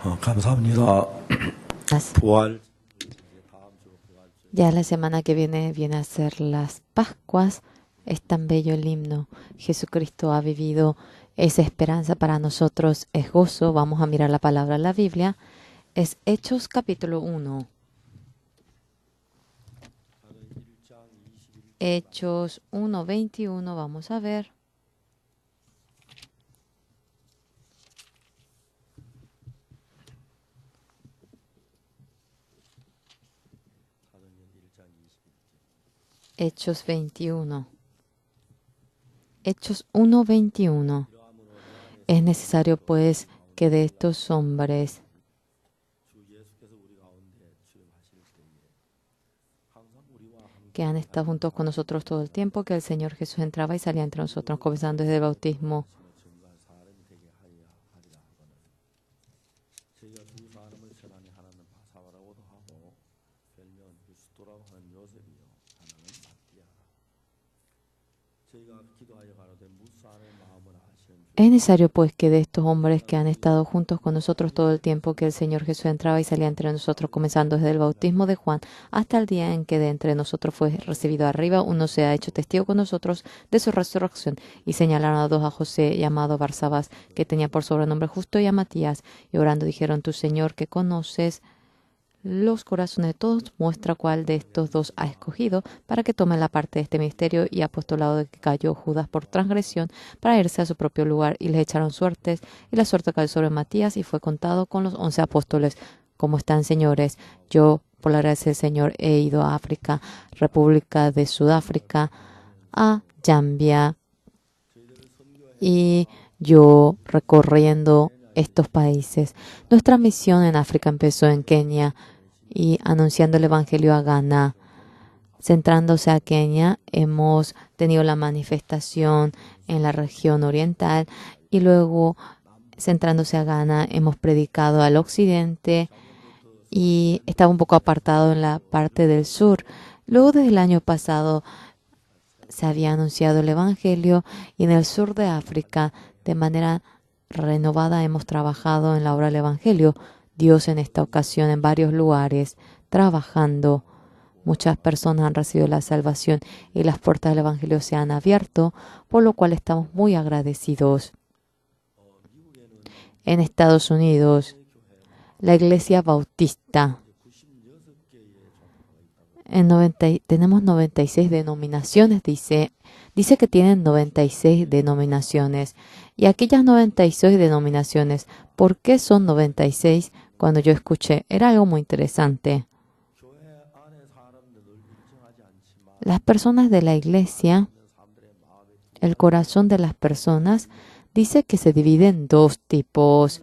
감사합니다. 부활 Ya la semana que viene a ser las Pascuas. Es tan bello el himno. Jesucristo ha vivido esa esperanza para nosotros. Es gozo. Vamos a mirar la palabra en la Biblia. Es Hechos capítulo 1. Hechos 1:21. Vamos a ver. Hechos 21. Hechos 1:21. Es necesario pues que de estos hombres que han estado juntos con nosotros todo el tiempo, que el Señor Jesús entraba y salía entre nosotros, comenzando desde el bautismo. Es necesario pues que de estos hombres que han estado juntos con nosotros todo el tiempo, que el Señor Jesús entraba y salía entre nosotros, comenzando desde el bautismo de Juan hasta el día en que de entre nosotros fue recibido arriba, uno se ha hecho testigo con nosotros de su resurrección. Y señalaron a dos, a José llamado Barsabás, que tenía por sobrenombre Justo, y a Matías, y orando dijeron: Tu Señor, que conoces los corazones de todos, muestra cuál de estos dos ha escogido para que tome la parte de este misterio y apostolado de que cayó Judas por transgresión, para irse a su propio lugar. Y les echaron suertes, y la suerte cayó sobre Matías, y fue contado con los 11 apóstoles. ¿Cómo están, señores? Yo, por la gracia del Señor, he ido a África, República de Sudáfrica, a Zambia, y yo recorriendo estos países. Nuestra misión en África empezó en Kenia y anunciando el Evangelio a Ghana. Centrándose a Kenia, hemos tenido la manifestación en la región oriental y luego, centrándose a Ghana, hemos predicado al occidente y estaba un poco apartado en la parte del sur. Luego, desde el año pasado, se había anunciado el Evangelio y en el sur de África, de manera renovada, hemos trabajado en la obra del Evangelio. Dios en esta ocasión en varios lugares trabajando. Muchas personas han recibido la salvación y las puertas del Evangelio se han abierto, por lo cual estamos muy agradecidos. En Estados Unidos, la Iglesia Bautista. Tenemos 96 denominaciones, dice que tienen 96 denominaciones. Y aquellas 96 denominaciones, ¿por qué son 96? Cuando yo escuché, era algo muy interesante. Las personas de la iglesia, el corazón de las personas, dice que se divide en dos tipos.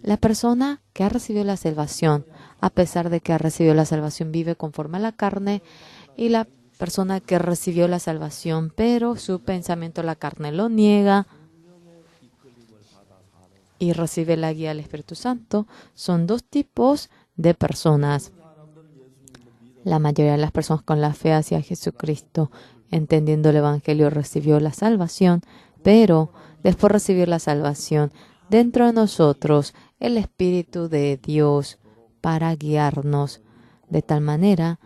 La persona que ha recibido la salvación, a pesar de que ha recibido la salvación, vive conforme a la carne, y la persona que recibió la salvación, pero su pensamiento, la carne, lo niega y recibe la guía del Espíritu Santo. Son dos tipos de personas. La mayoría de las personas con la fe hacia Jesucristo, entendiendo el Evangelio, recibió la salvación, pero después de recibir la salvación, dentro de nosotros, el Espíritu de Dios para guiarnos de tal manera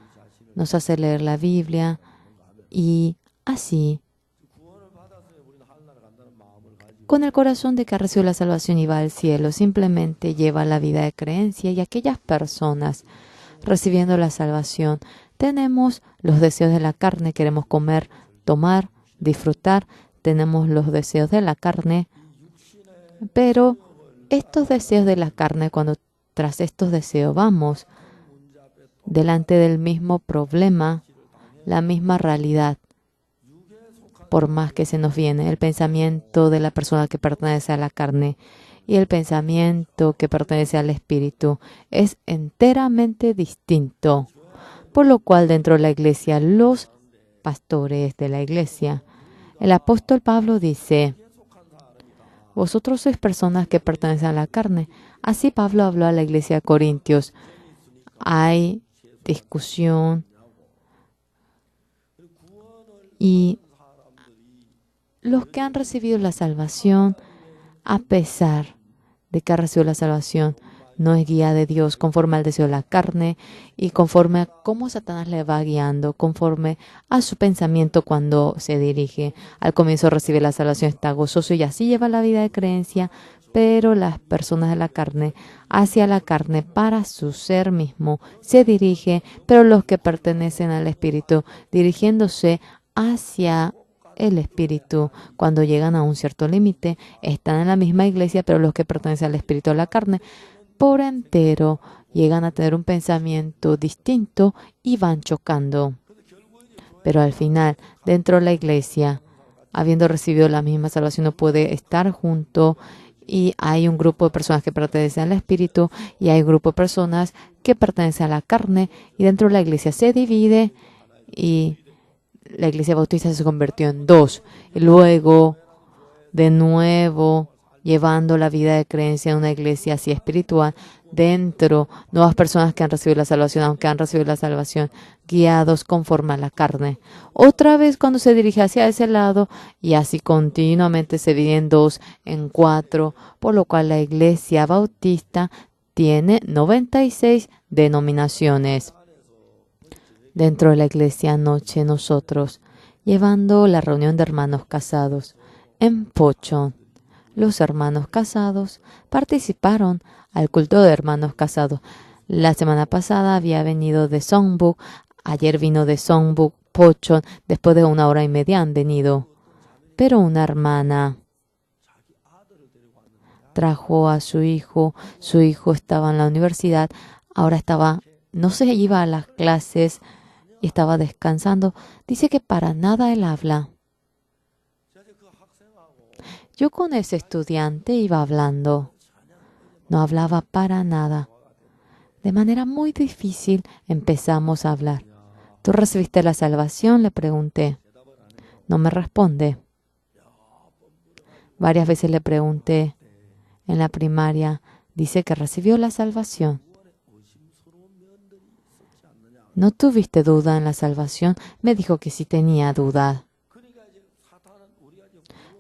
nos hace leer la Biblia y así, con el corazón de que ha recibido la salvación y va al cielo, simplemente lleva la vida de creencia. Y aquellas personas recibiendo la salvación, tenemos los deseos de la carne, queremos comer, tomar, disfrutar, tenemos los deseos de la carne, pero estos deseos de la carne, cuando tras estos deseos vamos delante del mismo problema, la misma realidad, por más que se nos viene, el pensamiento de la persona que pertenece a la carne y el pensamiento que pertenece al espíritu es enteramente distinto. Por lo cual, dentro de la iglesia, los pastores de la iglesia, el apóstol Pablo dice: vosotros sois personas que pertenecen a la carne. Así Pablo habló a la iglesia de Corintios. Hay discusión y los que han recibido la salvación, a pesar de que ha recibido la salvación. No es guía de Dios conforme al deseo de la carne y conforme a cómo Satanás le va guiando, conforme a su pensamiento cuando se dirige. Al comienzo recibe la salvación, está gozoso y así lleva la vida de creencia, pero las personas de la carne, hacia la carne para su ser mismo, se dirige, pero los que pertenecen al Espíritu, dirigiéndose hacia el Espíritu, cuando llegan a un cierto límite, están en la misma iglesia, pero los que pertenecen al Espíritu de la carne, por entero, llegan a tener un pensamiento distinto y van chocando. Pero al final, dentro de la iglesia, habiendo recibido la misma salvación, no puede estar junto y hay un grupo de personas que pertenecen al Espíritu y hay un grupo de personas que pertenecen a la carne y dentro de la iglesia se divide y la iglesia bautista se convirtió en dos. Y luego, de nuevo, llevando la vida de creencia en una iglesia así espiritual, dentro, nuevas personas que han recibido la salvación, aunque han recibido la salvación, guiados conforme a la carne. Otra vez cuando se dirige hacia ese lado, y así continuamente se divide en dos, en cuatro, por lo cual la iglesia bautista tiene 96 denominaciones. Dentro de la iglesia anoche nosotros, llevando la reunión de hermanos casados en Pochon, los hermanos casados participaron al culto de hermanos casados. La semana pasada había venido de Songbuk, ayer vino de Songbuk, Pochon, después de 1 hora y media han venido. Pero una hermana trajo a su hijo estaba en la universidad, ahora no se iba a las clases y estaba descansando. Dice que para nada él habla. Yo con ese estudiante iba hablando. No hablaba para nada. De manera muy difícil empezamos a hablar. ¿Tú recibiste la salvación?, le pregunté. No me responde. Varias veces le pregunté en la primaria. Dice que recibió la salvación. ¿No tuviste duda en la salvación? Me dijo que sí tenía duda.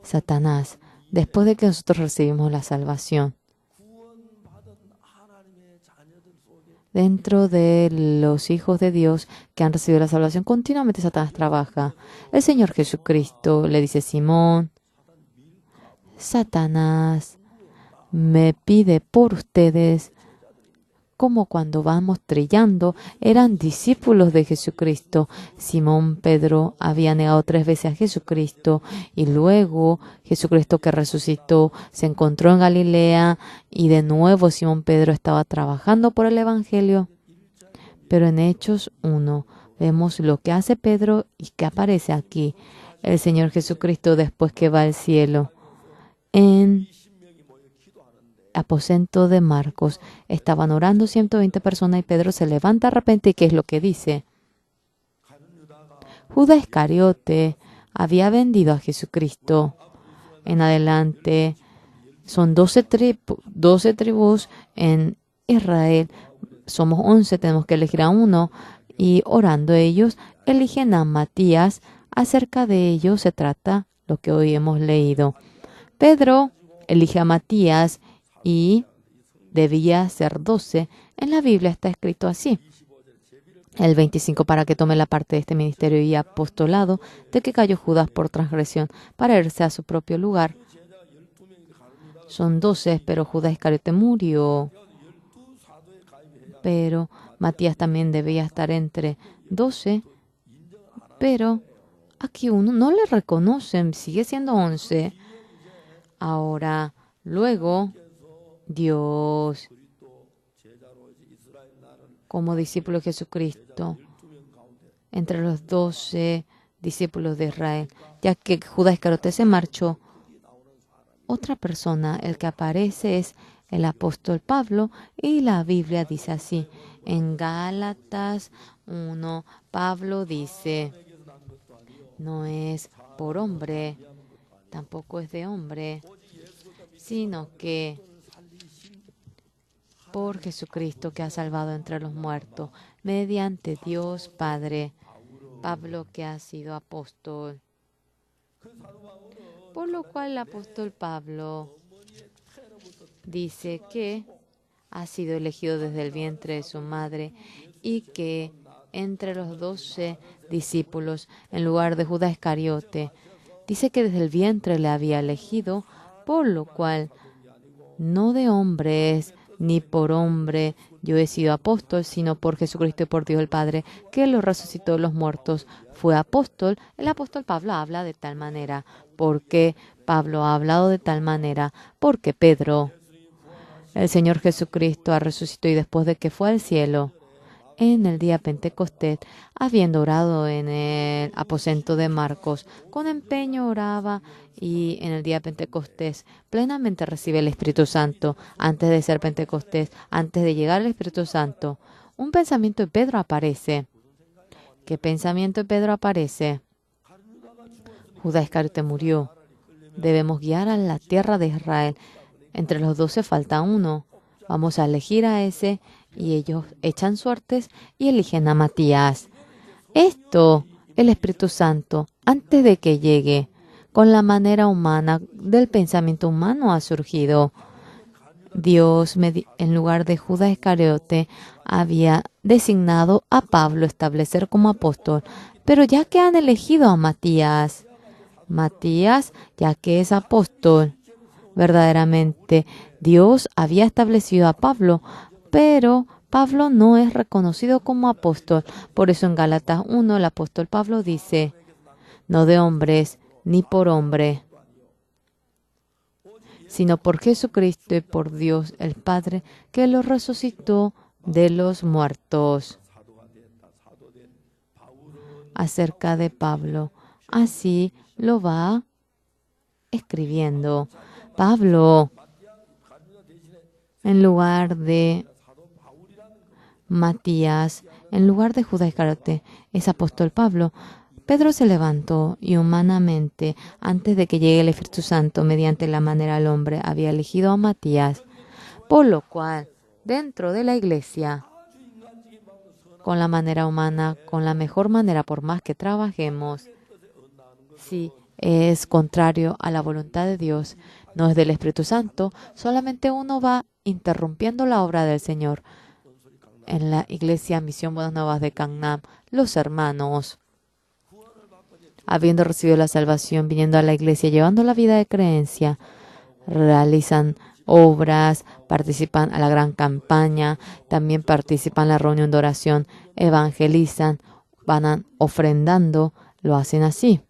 Satanás, después de que nosotros recibimos la salvación, dentro de los hijos de Dios que han recibido la salvación, continuamente Satanás trabaja. El Señor Jesucristo le dice a Simón, Satanás me pide por ustedes, como cuando vamos trillando, eran discípulos de Jesucristo. Simón Pedro había negado 3 veces a Jesucristo y luego Jesucristo que resucitó se encontró en Galilea y de nuevo Simón Pedro estaba trabajando por el Evangelio. Pero en Hechos 1 vemos lo que hace Pedro y que aparece aquí. El Señor Jesucristo después que va al cielo. En aposento de Marcos estaban orando 120 personas y Pedro se levanta de repente y ¿qué es lo que dice? Judas Iscariote había vendido a Jesucristo. En adelante son 12 tribus en Israel. Somos 11, tenemos que elegir a uno. Y orando ellos, eligen a Matías. Acerca de ello se trata lo que hoy hemos leído. Pedro elige a Matías y debía ser 12. En la Biblia está escrito así. El 25 para que tome la parte de este ministerio y apostolado de que cayó Judas por transgresión para irse a su propio lugar. Son 12, pero Judas Iscariote murió. Pero Matías también debía estar entre 12, pero aquí uno no le reconocen, sigue siendo 11. Ahora, luego, Dios, como discípulo de Jesucristo, entre los 12 discípulos de Israel, ya que Judas Iscariote se marchó, otra persona, el que aparece es el apóstol Pablo, y la Biblia dice así, en Gálatas 1, Pablo dice, no es por hombre, tampoco es de hombre, sino que por Jesucristo que ha salvado entre los muertos, mediante Dios Padre, Pablo que ha sido apóstol. Por lo cual el apóstol Pablo dice que ha sido elegido desde el vientre de su madre y que entre los 12 discípulos, en lugar de Judas Iscariote, dice que desde el vientre le había elegido, por lo cual no de hombres ni por hombre yo he sido apóstol, sino por Jesucristo y por Dios el Padre, que lo resucitó de los muertos. Fue apóstol. El apóstol Pablo habla de tal manera. ¿Por qué Pablo ha hablado de tal manera? Porque Pedro, el Señor Jesucristo, ha resucitado y después de que fue al cielo, en el día Pentecostés, habiendo orado en el aposento de Marcos, con empeño oraba y en el día Pentecostés plenamente recibe el Espíritu Santo. Antes de ser Pentecostés, antes de llegar al Espíritu Santo, un pensamiento de Pedro aparece. ¿Qué pensamiento de Pedro aparece? Judas Iscariote murió. Debemos guiar a la tierra de Israel. Entre los 12 falta uno. Vamos a elegir a ese y ellos echan suertes y eligen a Matías. Esto, el Espíritu Santo, antes de que llegue, con la manera humana del pensamiento humano ha surgido. Dios, en lugar de Judas Iscariote, había designado a Pablo establecer como apóstol. Pero ya que han elegido a Matías, ya que es apóstol, verdaderamente Dios había establecido a Pablo, pero Pablo no es reconocido como apóstol. Por eso en Gálatas 1 el apóstol Pablo dice, no de hombres ni por hombre, sino por Jesucristo y por Dios el Padre, que lo resucitó de los muertos. Acerca de Pablo, así lo va escribiendo. Pablo, en lugar de Matías, en lugar de Judas Iscariote, es apóstol Pablo. Pedro se levantó y humanamente, antes de que llegue el Espíritu Santo, mediante la manera del hombre, había elegido a Matías. Por lo cual, dentro de la iglesia, con la manera humana, con la mejor manera, por más que trabajemos, si es contrario a la voluntad de Dios, no es del Espíritu Santo, solamente uno va interrumpiendo la obra del Señor. En la iglesia Misión Buenas Nuevas de Gangnam, los hermanos, habiendo recibido la salvación, viniendo a la iglesia, llevando la vida de creencia, realizan obras, participan a la gran campaña, también participan en la reunión de oración, evangelizan, van ofrendando, lo hacen así.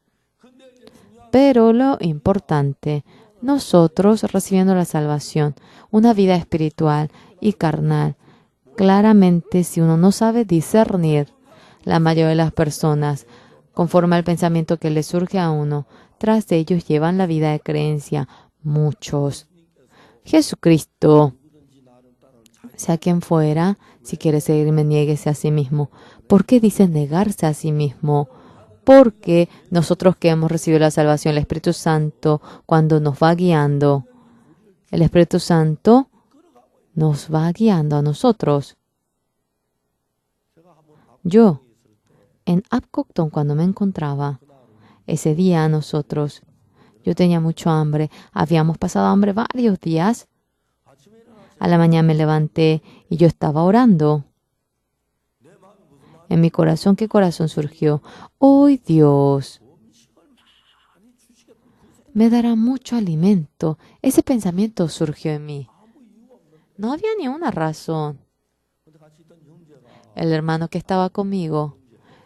Pero lo importante, nosotros recibiendo la salvación, una vida espiritual y carnal, claramente, si uno no sabe discernir, la mayoría de las personas, conforme al pensamiento que le surge a uno, tras de ellos llevan la vida de creencia. Muchos. Jesucristo, sea quien fuera, si quiere seguirme, niéguese a sí mismo. ¿Por qué dice negarse a sí mismo? Porque nosotros que hemos recibido la salvación, el Espíritu Santo, cuando nos va guiando, el Espíritu Santo nos va guiando a nosotros. Yo, en Apcocton, cuando me encontraba, ese día nosotros, yo tenía mucho hambre, habíamos pasado hambre varios días. A la mañana me levanté y yo estaba orando. En mi corazón, ¿qué corazón surgió? Hoy Dios me dará mucho alimento. Ese pensamiento surgió en mí. No había ni una razón. El hermano que estaba conmigo,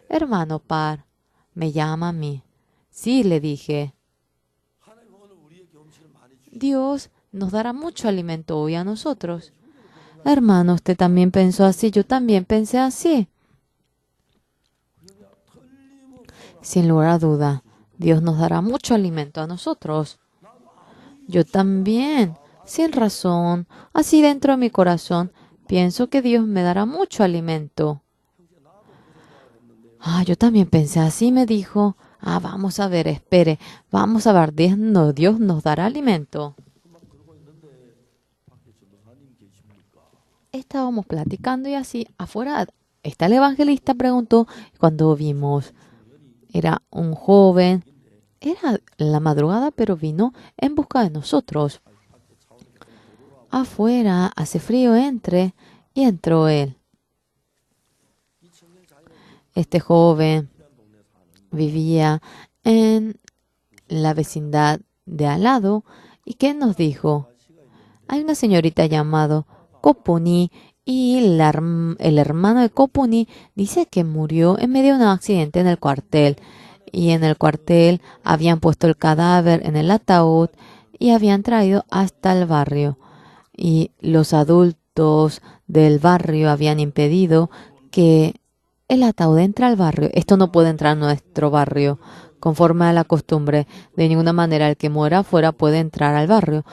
hermano Par, me llama a mí. Sí, le dije. Dios nos dará mucho alimento hoy a nosotros. Hermano, usted también pensó así, yo también pensé así. Sin lugar a duda, Dios nos dará mucho alimento a nosotros. Yo también, sin razón, así dentro de mi corazón, pienso que Dios me dará mucho alimento. Yo también pensé así, me dijo. Vamos a ver, espere, vamos a ver, Dios nos dará alimento. Estábamos platicando y así, afuera está el evangelista, preguntó, cuando vimos, era un joven, era la madrugada, pero vino en busca de nosotros. afuera hace frío, entre. Y entró él. Este joven vivía en la vecindad de al lado. ¿Y qué nos dijo? Hay una señorita llamada Kopuni y el hermano de Kopuni dice que murió en medio de un accidente en el cuartel. Y en el cuartel habían puesto el cadáver en el ataúd y habían traído hasta el barrio. Y los adultos del barrio habían impedido que el ataúd entre al barrio. Esto no puede entrar a nuestro barrio. Conforme a la costumbre, de ninguna manera el que muera afuera puede entrar al barrio.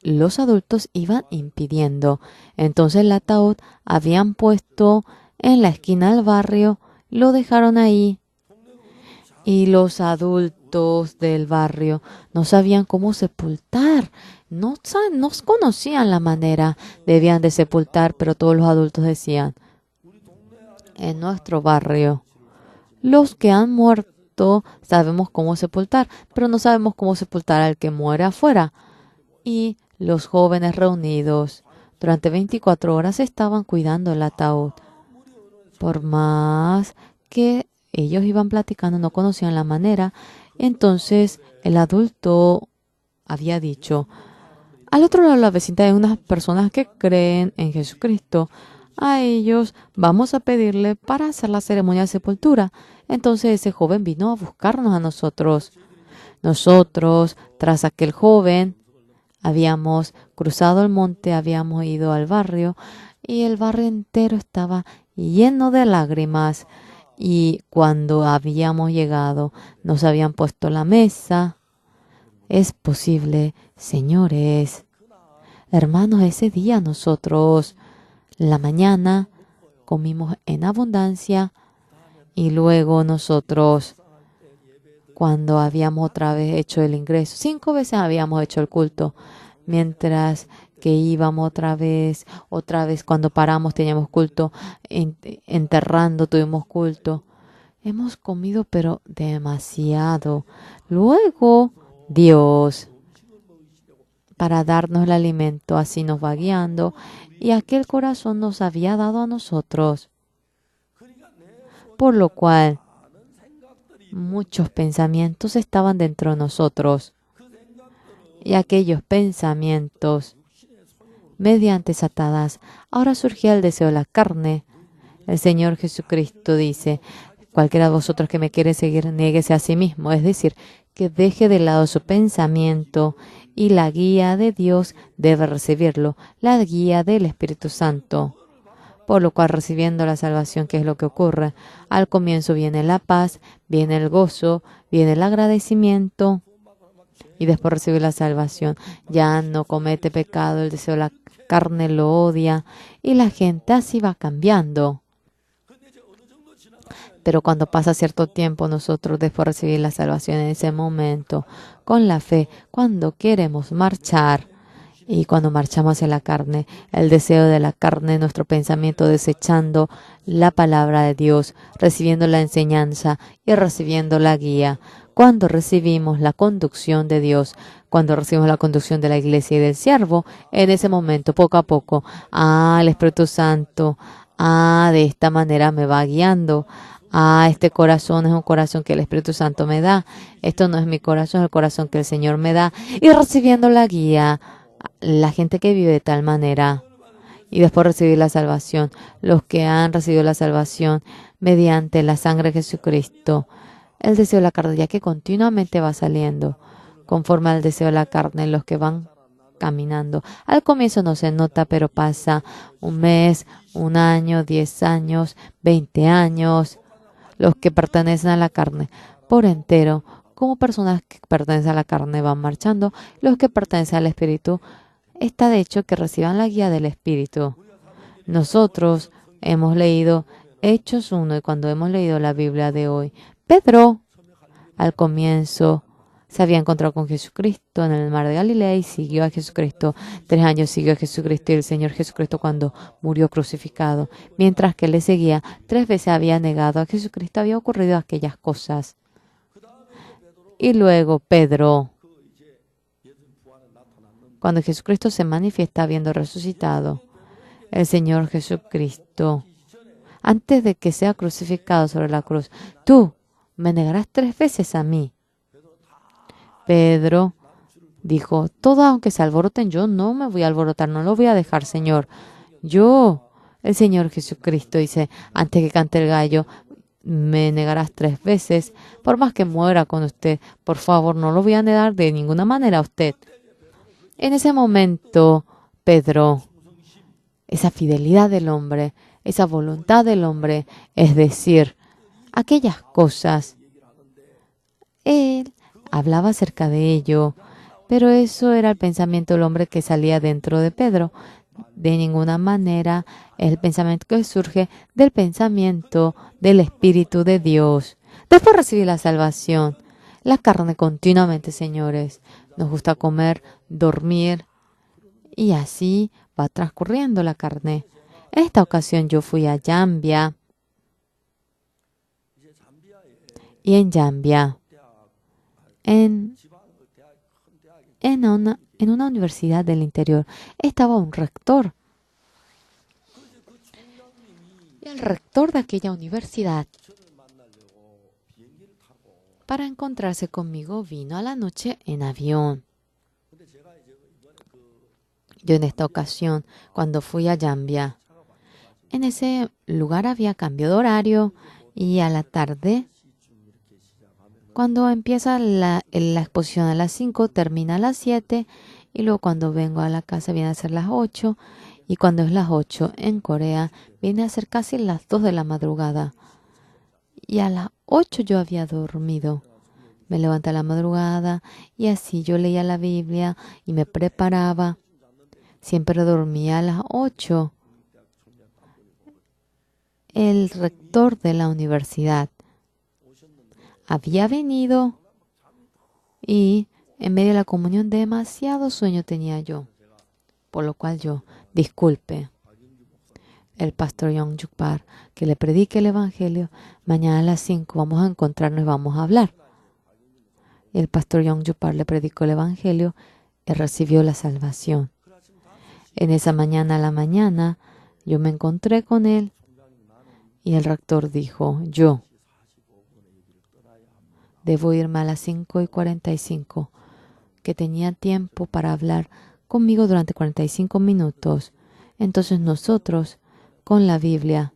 Los adultos iban impidiendo. Entonces el ataúd habían puesto en la esquina del barrio, lo dejaron ahí. Y los adultos del barrio no sabían cómo sepultar. No conocían la manera. Debían de sepultar, pero todos los adultos decían, en nuestro barrio, los que han muerto sabemos cómo sepultar, pero no sabemos cómo sepultar al que muere afuera. Y los jóvenes reunidos durante 24 horas estaban cuidando el ataúd. Por más que ellos iban platicando, no conocían la manera. Entonces el adulto había dicho, al otro lado de la vecindad hay unas personas que creen en Jesucristo. A ellos vamos a pedirle para hacer la ceremonia de sepultura. Entonces ese joven vino a buscarnos a nosotros. Nosotros, tras aquel joven, habíamos cruzado el monte, habíamos ido al barrio y el barrio entero estaba lleno de lágrimas. Y cuando habíamos llegado, nos habían puesto la mesa. Es posible, señores, hermanos, ese día nosotros, la mañana, comimos en abundancia y luego nosotros, cuando habíamos otra vez hecho el ingreso, 5 veces habíamos hecho el culto, mientras que íbamos otra vez cuando paramos teníamos culto, enterrando tuvimos culto. Hemos comido pero demasiado. Luego Dios, para darnos el alimento, así nos va guiando y aquel corazón nos había dado a nosotros. Por lo cual muchos pensamientos estaban dentro de nosotros. Y aquellos pensamientos, mediante Satanás, ahora surgía el deseo de la carne. El Señor Jesucristo dice, cualquiera de vosotros que me quiere seguir, niéguese a sí mismo. Es decir, que deje de lado su pensamiento y la guía de Dios debe recibirlo, la guía del Espíritu Santo. Por lo cual, recibiendo la salvación, ¿qué es lo que ocurre? Al comienzo viene la paz, viene el gozo, viene el agradecimiento. Y después de recibir la salvación, ya no comete pecado, el deseo de la carne lo odia y la gente así va cambiando. Pero cuando pasa cierto tiempo, nosotros después de recibir la salvación en ese momento, con la fe, cuando queremos marchar y cuando marchamos hacia la carne, el deseo de la carne, nuestro pensamiento desechando la palabra de Dios, recibiendo la enseñanza y recibiendo la guía. Cuando recibimos la conducción de Dios, cuando recibimos la conducción de la iglesia y del siervo, en ese momento, poco a poco, el Espíritu Santo, de esta manera me va guiando. Este corazón es un corazón que el Espíritu Santo me da. Esto no es mi corazón, es el corazón que el Señor me da. Y recibiendo la guía, la gente que vive de tal manera. Y después recibir la salvación, los que han recibido la salvación mediante la sangre de Jesucristo. El deseo de la carne, ya que continuamente va saliendo, conforme al deseo de la carne, los que van caminando. Al comienzo no se nota, pero pasa un mes, un año, 10 años, 20 años. Los que pertenecen a la carne por entero, como personas que pertenecen a la carne, van marchando. Los que pertenecen al Espíritu, está de hecho que reciban la guía del Espíritu. Nosotros hemos leído Hechos 1 y cuando hemos leído la Biblia de hoy, Pedro, al comienzo, se había encontrado con Jesucristo en el mar de Galilea y siguió a Jesucristo. 3 años siguió a Jesucristo y el Señor Jesucristo cuando murió crucificado. Mientras que le seguía, 3 veces había negado a Jesucristo, había ocurrido aquellas cosas. Y luego Pedro Cuando Jesucristo se manifiesta habiendo resucitado, el Señor Jesucristo, antes de que sea crucificado sobre la cruz, tú me negarás 3 veces a mí. Pedro dijo, todo aunque se alboroten, yo no me voy a alborotar, no lo voy a dejar, Señor. El Señor Jesucristo dice, antes que cante el gallo, me negarás 3 veces, por más que muera con usted. Por favor, no lo voy a negar de ninguna manera a usted. En ese momento, Pedro, esa fidelidad del hombre, esa voluntad del hombre, es decir, aquellas cosas, él hablaba acerca de ello, pero eso era el pensamiento del hombre que salía dentro de Pedro. De ninguna manera el pensamiento que surge del pensamiento del Espíritu de Dios. Después recibí la salvación. La carne continuamente, señores. Nos gusta comer, dormir y así va transcurriendo la carne. En esta ocasión yo fui a Zambia y en Zambia, en una universidad del interior, estaba un rector. Y el rector de aquella universidad, para encontrarse conmigo, vino a la noche en avión. Yo en esta ocasión, cuando fui a Zambia, en ese lugar había cambio de horario y a la tarde, cuando empieza la exposición a las 5, termina a las 7 y luego cuando vengo a la casa viene a ser las 8 y cuando es las 8 en Corea viene a ser casi las 2 de la madrugada. Y a las 8 yo había dormido. Me levanté a la madrugada y así yo leía la Biblia y me preparaba. Siempre dormía a las 8. El rector de la universidad había venido y en medio de la comunión demasiado sueño tenía yo. Por lo cual yo, disculpe, el pastor Yong-Juk Park, que le predique el Evangelio, mañana a las 5 vamos a encontrarnos y vamos a hablar. Y el pastor Yong-Juk Park le predicó el Evangelio y recibió la salvación. En esa mañana a la mañana, yo me encontré con él y el rector dijo, yo debo irme a las 5:45, que tenía tiempo para hablar conmigo durante 45 minutos. Entonces nosotros, con la Biblia,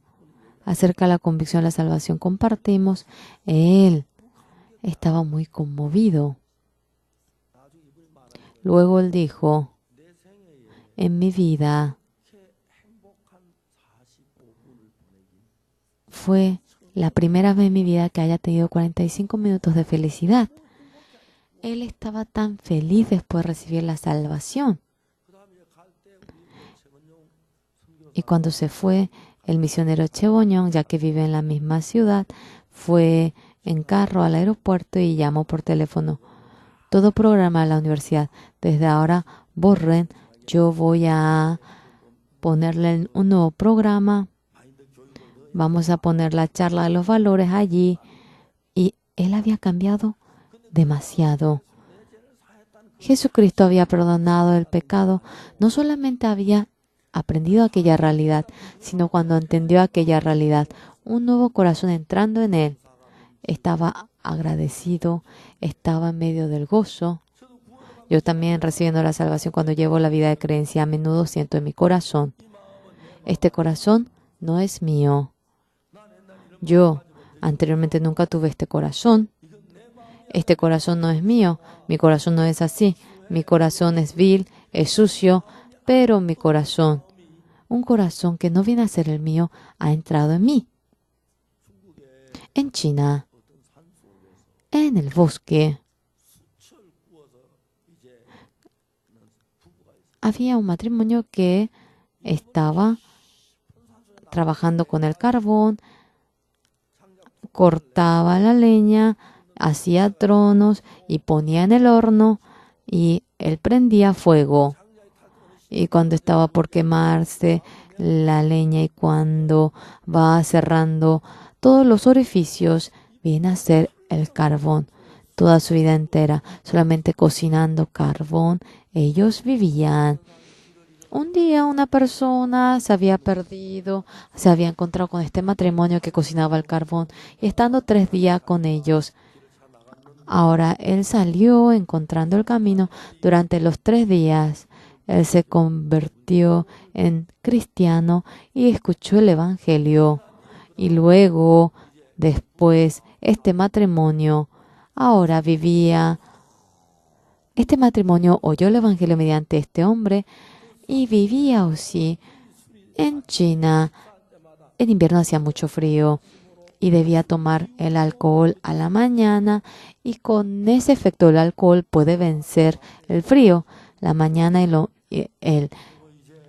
acerca de la convicción de la salvación, compartimos. Él estaba muy conmovido. Luego él dijo, en mi vida fue la primera vez en mi vida que haya tenido 45 minutos de felicidad. Él estaba tan feliz después de recibir la salvación. Y cuando se fue, el misionero Cheboñón, ya que vive en la misma ciudad, fue en carro al aeropuerto y llamó por teléfono. Todo programa de la universidad, desde ahora borren, yo voy a ponerle un nuevo programa. Vamos a poner la charla de los valores allí. Y él había cambiado demasiado. Jesucristo había perdonado el pecado. No solamente había aprendido aquella realidad, sino cuando entendió aquella realidad, un nuevo corazón entrando en él. Estaba agradecido, estaba en medio del gozo. Yo también, recibiendo la salvación, cuando llevo la vida de creencia, a menudo siento en mi corazón, este corazón no es mío. Yo anteriormente nunca tuve este corazón. Este corazón no es mío. Mi corazón no es así. Mi corazón es vil, es sucio, pero mi corazón, un corazón que no viene a ser el mío, ha entrado en mí. En China, en el bosque, había un matrimonio que estaba trabajando con el carbón, cortaba la leña, hacía tronos y ponía en el horno y él prendía fuego. Y cuando estaba por quemarse la leña y cuando va cerrando todos los orificios, viene a ser el carbón. toda su vida entera, solamente cocinando carbón. Ellos vivían. Un día una persona se había perdido, se había encontrado con este matrimonio que cocinaba el carbón y estando 3 días con ellos. Ahora él salió encontrando el camino durante los 3 días. Él se convirtió en cristiano y escuchó el evangelio. Y luego, después, este matrimonio oyó el evangelio mediante este hombre y vivía así en China. En invierno hacía mucho frío y debía tomar el alcohol a la mañana y con ese efecto el alcohol puede vencer el frío. La mañana el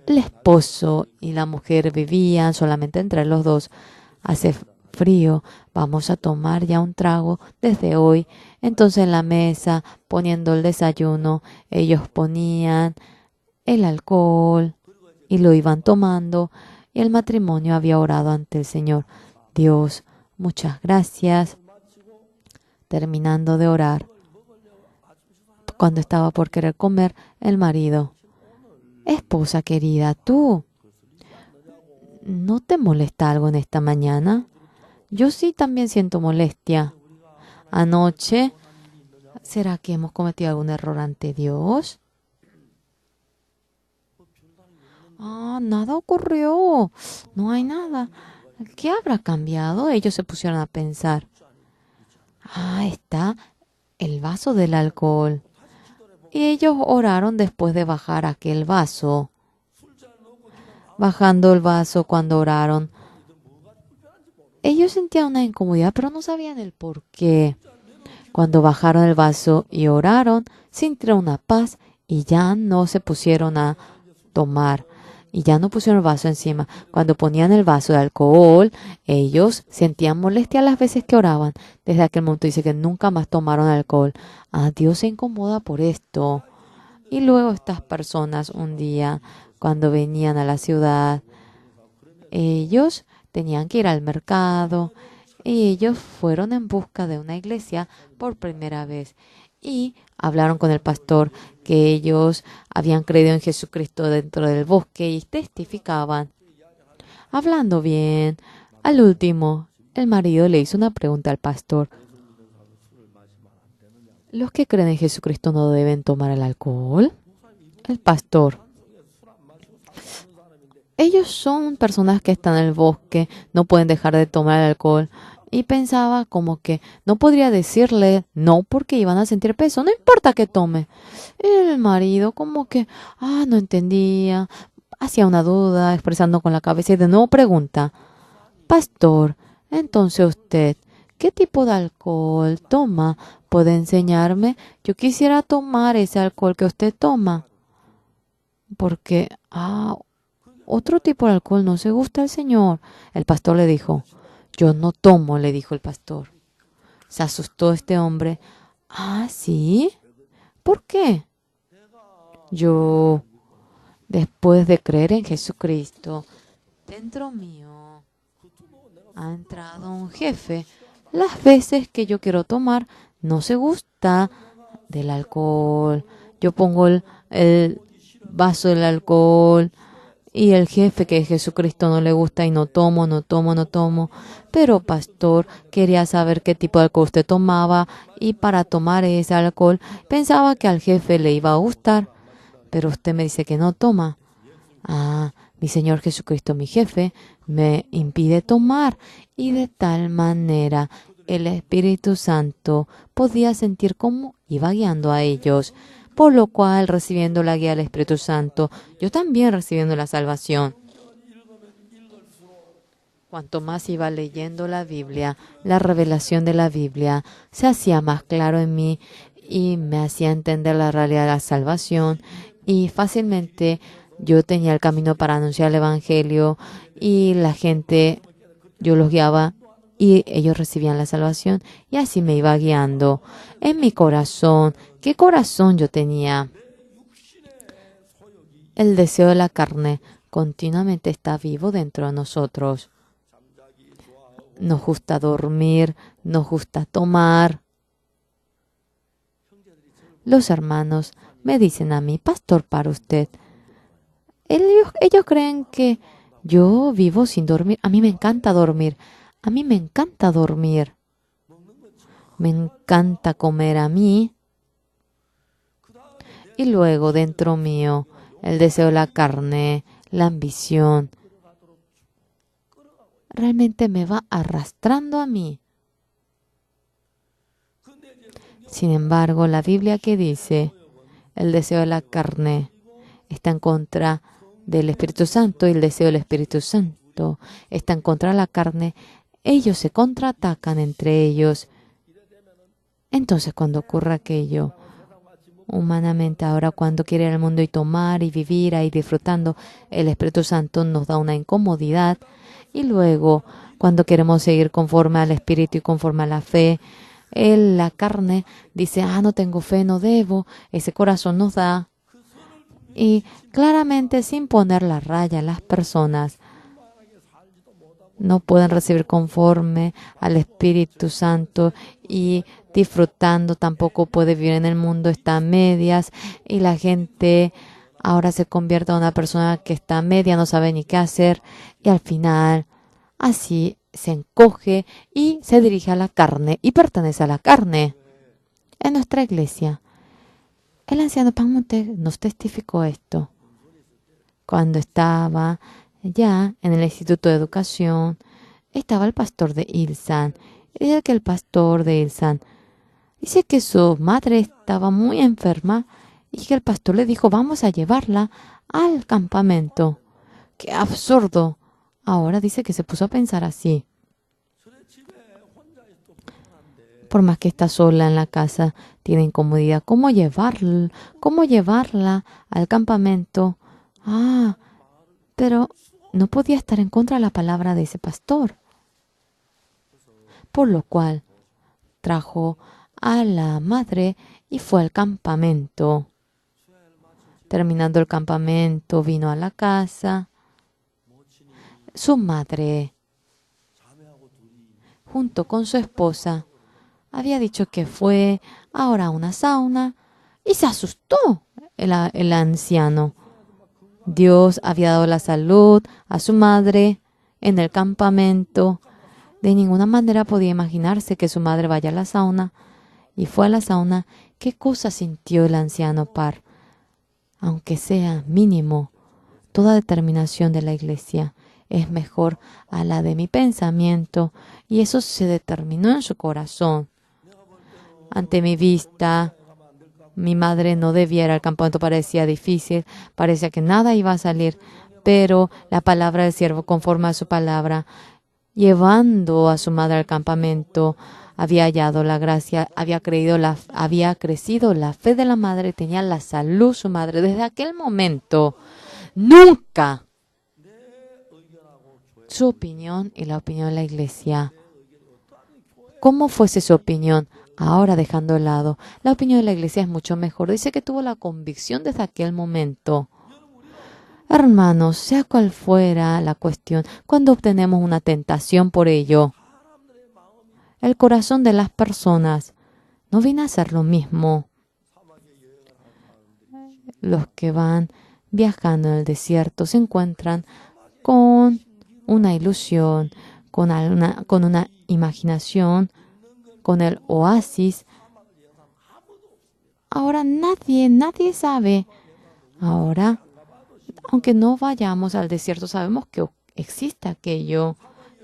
esposo y la mujer vivían solamente entre los dos. Hace frío, vamos a tomar ya un trago desde hoy. Entonces en la mesa, poniendo el desayuno, ellos ponían el alcohol y lo iban tomando. Y el matrimonio había orado ante el Señor. Dios, muchas gracias. Terminando de orar, cuando estaba por querer comer, el marido: esposa querida, ¿tú no te molesta algo en esta mañana? Yo sí también siento molestia. Anoche, ¿será que hemos cometido algún error ante Dios? Nada ocurrió. No hay nada. ¿Qué habrá cambiado? Ellos se pusieron a pensar. Está el vaso del alcohol. Y ellos oraron después de bajar aquel vaso. Bajando el vaso cuando oraron, ellos sentían una incomodidad, pero no sabían el por qué. Cuando bajaron el vaso y oraron, sintieron una paz y ya no se pusieron a tomar. Y ya no pusieron el vaso encima. Cuando ponían el vaso de alcohol, ellos sentían molestia las veces que oraban. Desde aquel momento dice que nunca más tomaron alcohol. Dios se incomoda por esto. Y luego estas personas un día, cuando venían a la ciudad, ellos tenían que ir al mercado y ellos fueron en busca de una iglesia por primera vez. Y hablaron con el pastor que ellos habían creído en Jesucristo dentro del bosque y testificaban. Hablando bien, al último, el marido le hizo una pregunta al pastor. ¿Los que creen en Jesucristo no deben tomar el alcohol? El pastor: ellos son personas que están en el bosque, no pueden dejar de tomar el alcohol. Y pensaba como que no podría decirle no porque iban a sentir peso, no importa que tome. El marido como que, no entendía, hacía una duda, expresando con la cabeza y de nuevo pregunta: pastor, entonces usted, ¿qué tipo de alcohol toma? ¿Puede enseñarme? Yo quisiera tomar ese alcohol que usted toma. Porque, otro tipo de alcohol no se gusta al Señor. El pastor le dijo: yo no tomo, le dijo el pastor. Se asustó este hombre. ¿Sí? ¿Por qué? Yo, después de creer en Jesucristo, dentro mío ha entrado un jefe. Las veces que yo quiero tomar, no se gusta del alcohol. Yo pongo el vaso del alcohol y el jefe, que es Jesucristo, no le gusta y no tomo. Pero pastor, quería saber qué tipo de alcohol usted tomaba y para tomar ese alcohol pensaba que al jefe le iba a gustar. Pero usted me dice que no toma. Mi Señor Jesucristo, mi jefe, me impide tomar. Y de tal manera el Espíritu Santo podía sentir cómo iba guiando a ellos. Por lo cual, recibiendo la guía del Espíritu Santo, yo también recibiendo la salvación. Cuanto más iba leyendo la Biblia, la revelación de la Biblia se hacía más claro en mí y me hacía entender la realidad de la salvación. Y fácilmente yo tenía el camino para anunciar el Evangelio y la gente, yo los guiaba y ellos recibían la salvación y así me iba guiando. En mi corazón, ¿qué corazón yo tenía? El deseo de la carne continuamente está vivo dentro de nosotros. Nos gusta dormir, nos gusta tomar. los hermanos me dicen a mí, pastor, para usted, ellos creen que yo vivo sin dormir. A mí me encanta dormir. A mí me encanta dormir. Me encanta comer a mí. Y luego dentro mío, el deseo de la carne, la ambición, realmente me va arrastrando a mí. Sin embargo, la Biblia que dice, el deseo de la carne está en contra del Espíritu Santo y el deseo del Espíritu Santo está en contra de la carne, ellos se contraatacan entre ellos. Entonces, cuando ocurre aquello, humanamente ahora cuando quiere ir al mundo y tomar y vivir ahí disfrutando, el Espíritu Santo nos da una incomodidad. Y luego, cuando queremos seguir conforme al Espíritu y conforme a la fe, la carne dice, no tengo fe, no debo. Ese corazón nos da. Y claramente, sin poner la raya, las personas no pueden recibir conforme al Espíritu Santo y disfrutando tampoco puede vivir en el mundo, está a medias y la gente ahora se convierte en una persona que está a media, no sabe ni qué hacer y al final así se encoge y se dirige a la carne y pertenece a la carne. En nuestra iglesia, el anciano Pangmonte nos testificó esto. Cuando estaba ya en el Instituto de Educación, estaba el pastor de Ilsan. Y dice que el pastor de Ilsan dice que su madre estaba muy enferma y que el pastor le dijo, vamos a llevarla al campamento. ¡Qué absurdo! Ahora dice que se puso a pensar así. Por más que está sola en la casa, tiene incomodidad. ¿Cómo llevarla al campamento? Pero no podía estar en contra de la palabra de ese pastor. Por lo cual, trajo a la madre y fue al campamento. Terminando el campamento, vino a la casa. Su madre, junto con su esposa, había dicho que fue ahora a una sauna y se asustó el anciano. Dios había dado la salud a su madre en el campamento. De ninguna manera podía imaginarse que su madre vaya a la sauna. Y fue a la sauna. ¿Qué cosa sintió el anciano Par? Aunque sea mínimo, toda determinación de la iglesia es mejor a la de mi pensamiento. Y eso se determinó en su corazón. Ante mi vista, mi madre no debía ir al campamento, parecía difícil, parecía que nada iba a salir, pero la palabra del siervo, conforme a su palabra, llevando a su madre al campamento, había hallado la gracia, había crecido la fe de la madre, tenía la salud su madre. Desde aquel momento, nunca su opinión y la opinión de la iglesia, como fuese su opinión, ahora dejando de lado, la opinión de la iglesia es mucho mejor. Dice que tuvo la convicción desde aquel momento. Hermanos, sea cual fuera la cuestión, cuando obtenemos una tentación por ello, el corazón de las personas no viene a ser lo mismo. Los que van viajando en el desierto se encuentran con una ilusión, con una imaginación, con el oasis. Ahora nadie sabe. Ahora, aunque no vayamos al desierto, sabemos que existe aquello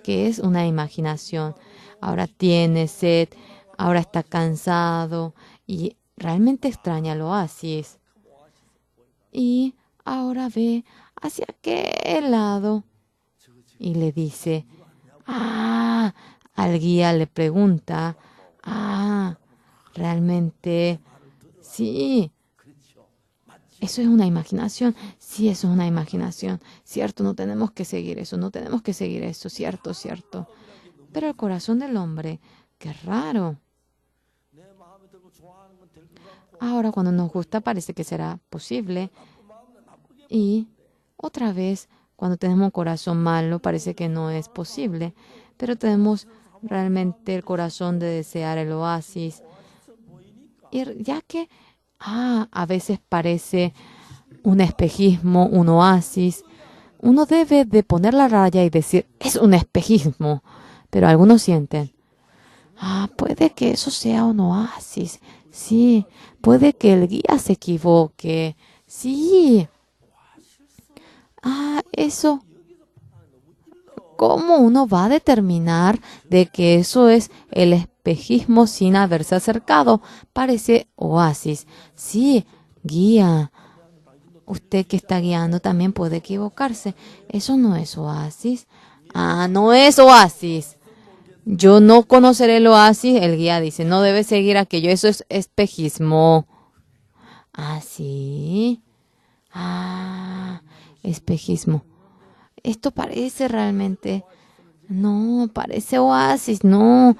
que es una imaginación. Ahora tiene sed, ahora está cansado y realmente extraña el oasis. Y ahora ve hacia aquel lado y le dice, al guía le pregunta, realmente, sí, eso es una imaginación. Sí, eso es una imaginación. Cierto, no tenemos que seguir eso, cierto. Pero el corazón del hombre, qué raro. Ahora, cuando nos gusta, parece que será posible. Y otra vez, cuando tenemos un corazón malo, parece que no es posible. Pero tenemos realmente el corazón de desear el oasis. Y ya que a veces parece un espejismo, un oasis. Uno debe de poner la raya y decir, es un espejismo. Pero algunos sienten, puede que eso sea un oasis. Sí, puede que el guía se equivoque. Sí. Eso. ¿Cómo uno va a determinar de que eso es el espejismo sin haberse acercado? Parece oasis. Sí, guía. Usted que está guiando también puede equivocarse. Eso no es oasis. No es oasis. Yo no conoceré el oasis. El guía dice, no debe seguir aquello. Eso es espejismo. Sí. Espejismo. Esto parece realmente... No, parece oasis, no.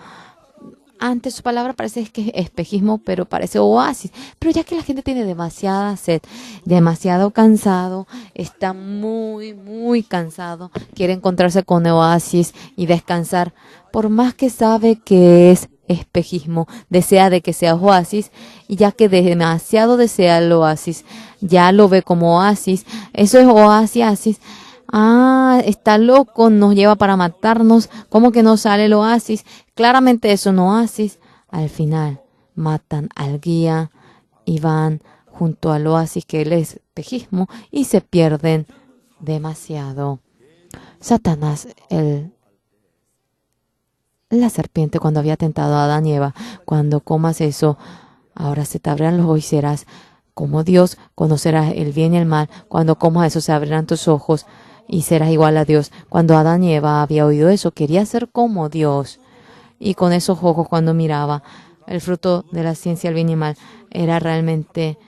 Antes su palabra parece que es espejismo, pero parece oasis. Pero ya que la gente tiene demasiada sed, demasiado cansado, está muy, muy cansado, quiere encontrarse con oasis y descansar. Por más que sabe que es espejismo, desea de que sea oasis, y ya que demasiado desea el oasis, ya lo ve como oasis. Eso es oasis. Está loco, nos lleva para matarnos. ¿Cómo que no sale el oasis? Claramente eso no oasis. Al final matan al guía y van junto al oasis que es el espejismo y se pierden demasiado. Satanás, la serpiente, cuando había tentado a Adán y Eva, cuando comas eso, ahora se te abrirán los ojos y serás como Dios, conocerás el bien y el mal. Cuando comas eso se abrirán tus ojos y serás igual a Dios. Cuando Adán y Eva había oído eso, quería ser como Dios. Y con esos ojos, cuando miraba el fruto de la ciencia, el bien y el mal, era realmente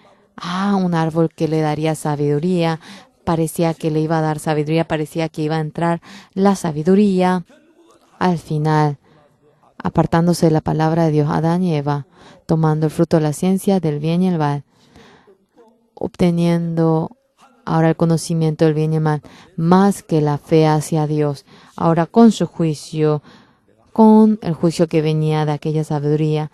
un árbol que le daría sabiduría. Parecía que le iba a dar sabiduría, parecía que iba a entrar la sabiduría. Al final, apartándose de la palabra de Dios, Adán y Eva, tomando el fruto de la ciencia, del bien y el mal, obteniendo ahora el conocimiento del bien y el mal, más que la fe hacia Dios. Ahora con su juicio, con el juicio que venía de aquella sabiduría,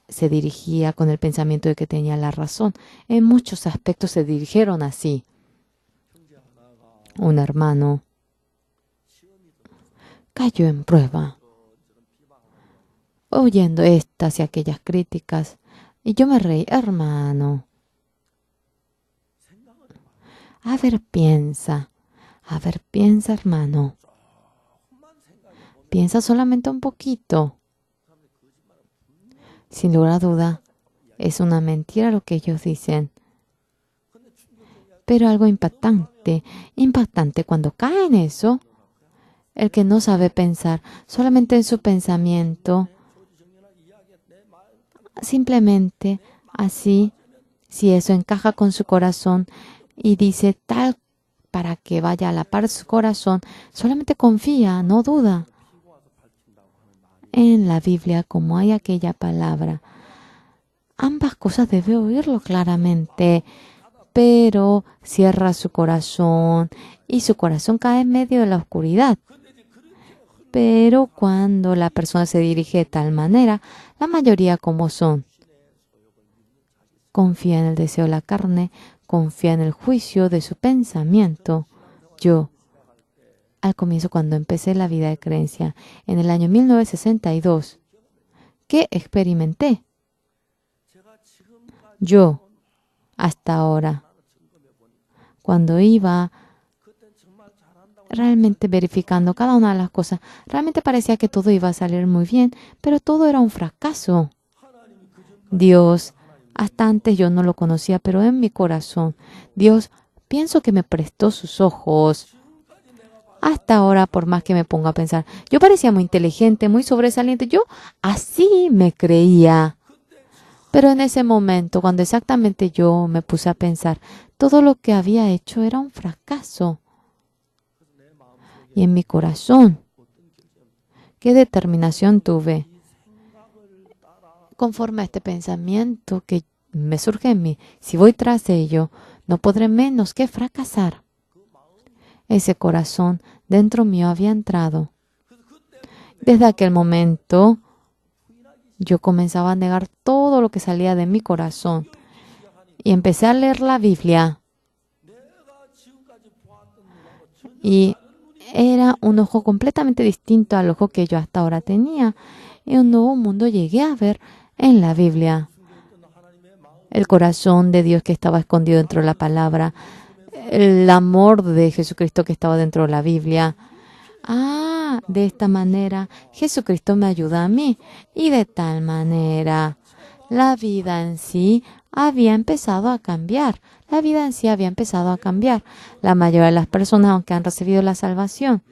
se dirigía con el pensamiento de que tenía la razón. En muchos aspectos se dirigieron así. Un hermano cayó en prueba, oyendo estas y aquellas críticas, y yo me reí, hermano. Piensa, hermano. Piensa solamente un poquito. Sin lugar a duda, es una mentira lo que ellos dicen. Pero algo impactante cuando cae en eso, el que no sabe pensar solamente en su pensamiento, simplemente así, si eso encaja con su corazón y dice tal para que vaya a la par de su corazón, solamente confía, no duda. En la Biblia, como hay aquella palabra, ambas cosas debe oírlo claramente, pero cierra su corazón y su corazón cae en medio de la oscuridad. Pero cuando la persona se dirige de tal manera, la mayoría como son, confía en el deseo de la carne, confía en el juicio de su pensamiento. Yo, al comienzo, cuando empecé la vida de creencia, en el año 1962, ¿qué experimenté? Yo, hasta ahora, cuando iba realmente verificando cada una de las cosas, realmente parecía que todo iba a salir muy bien, pero todo era un fracaso. Dios, hasta antes yo no lo conocía, pero en mi corazón, Dios, pienso que me prestó sus ojos. Hasta ahora, por más que me ponga a pensar, yo parecía muy inteligente, muy sobresaliente, yo así me creía. Pero en ese momento, cuando exactamente yo me puse a pensar, todo lo que había hecho era un fracaso. Y en mi corazón, qué determinación tuve. Conforme a este pensamiento que me surge en mí, si voy tras ello, no podré menos que fracasar. Ese corazón dentro mío había entrado. Desde aquel momento, yo comenzaba a negar todo lo que salía de mi corazón. Y empecé a leer la Biblia. Y era un ojo completamente distinto al ojo que yo hasta ahora tenía. Y un nuevo mundo llegué a ver en la Biblia. El corazón de Dios que estaba escondido dentro de la palabra. El amor de Jesucristo que estaba dentro de la Biblia. De esta manera Jesucristo me ayuda a mí. Y de tal manera la vida en sí había empezado a cambiar. La vida en sí había empezado a cambiar. La mayoría de las personas, aunque han recibido la salvación,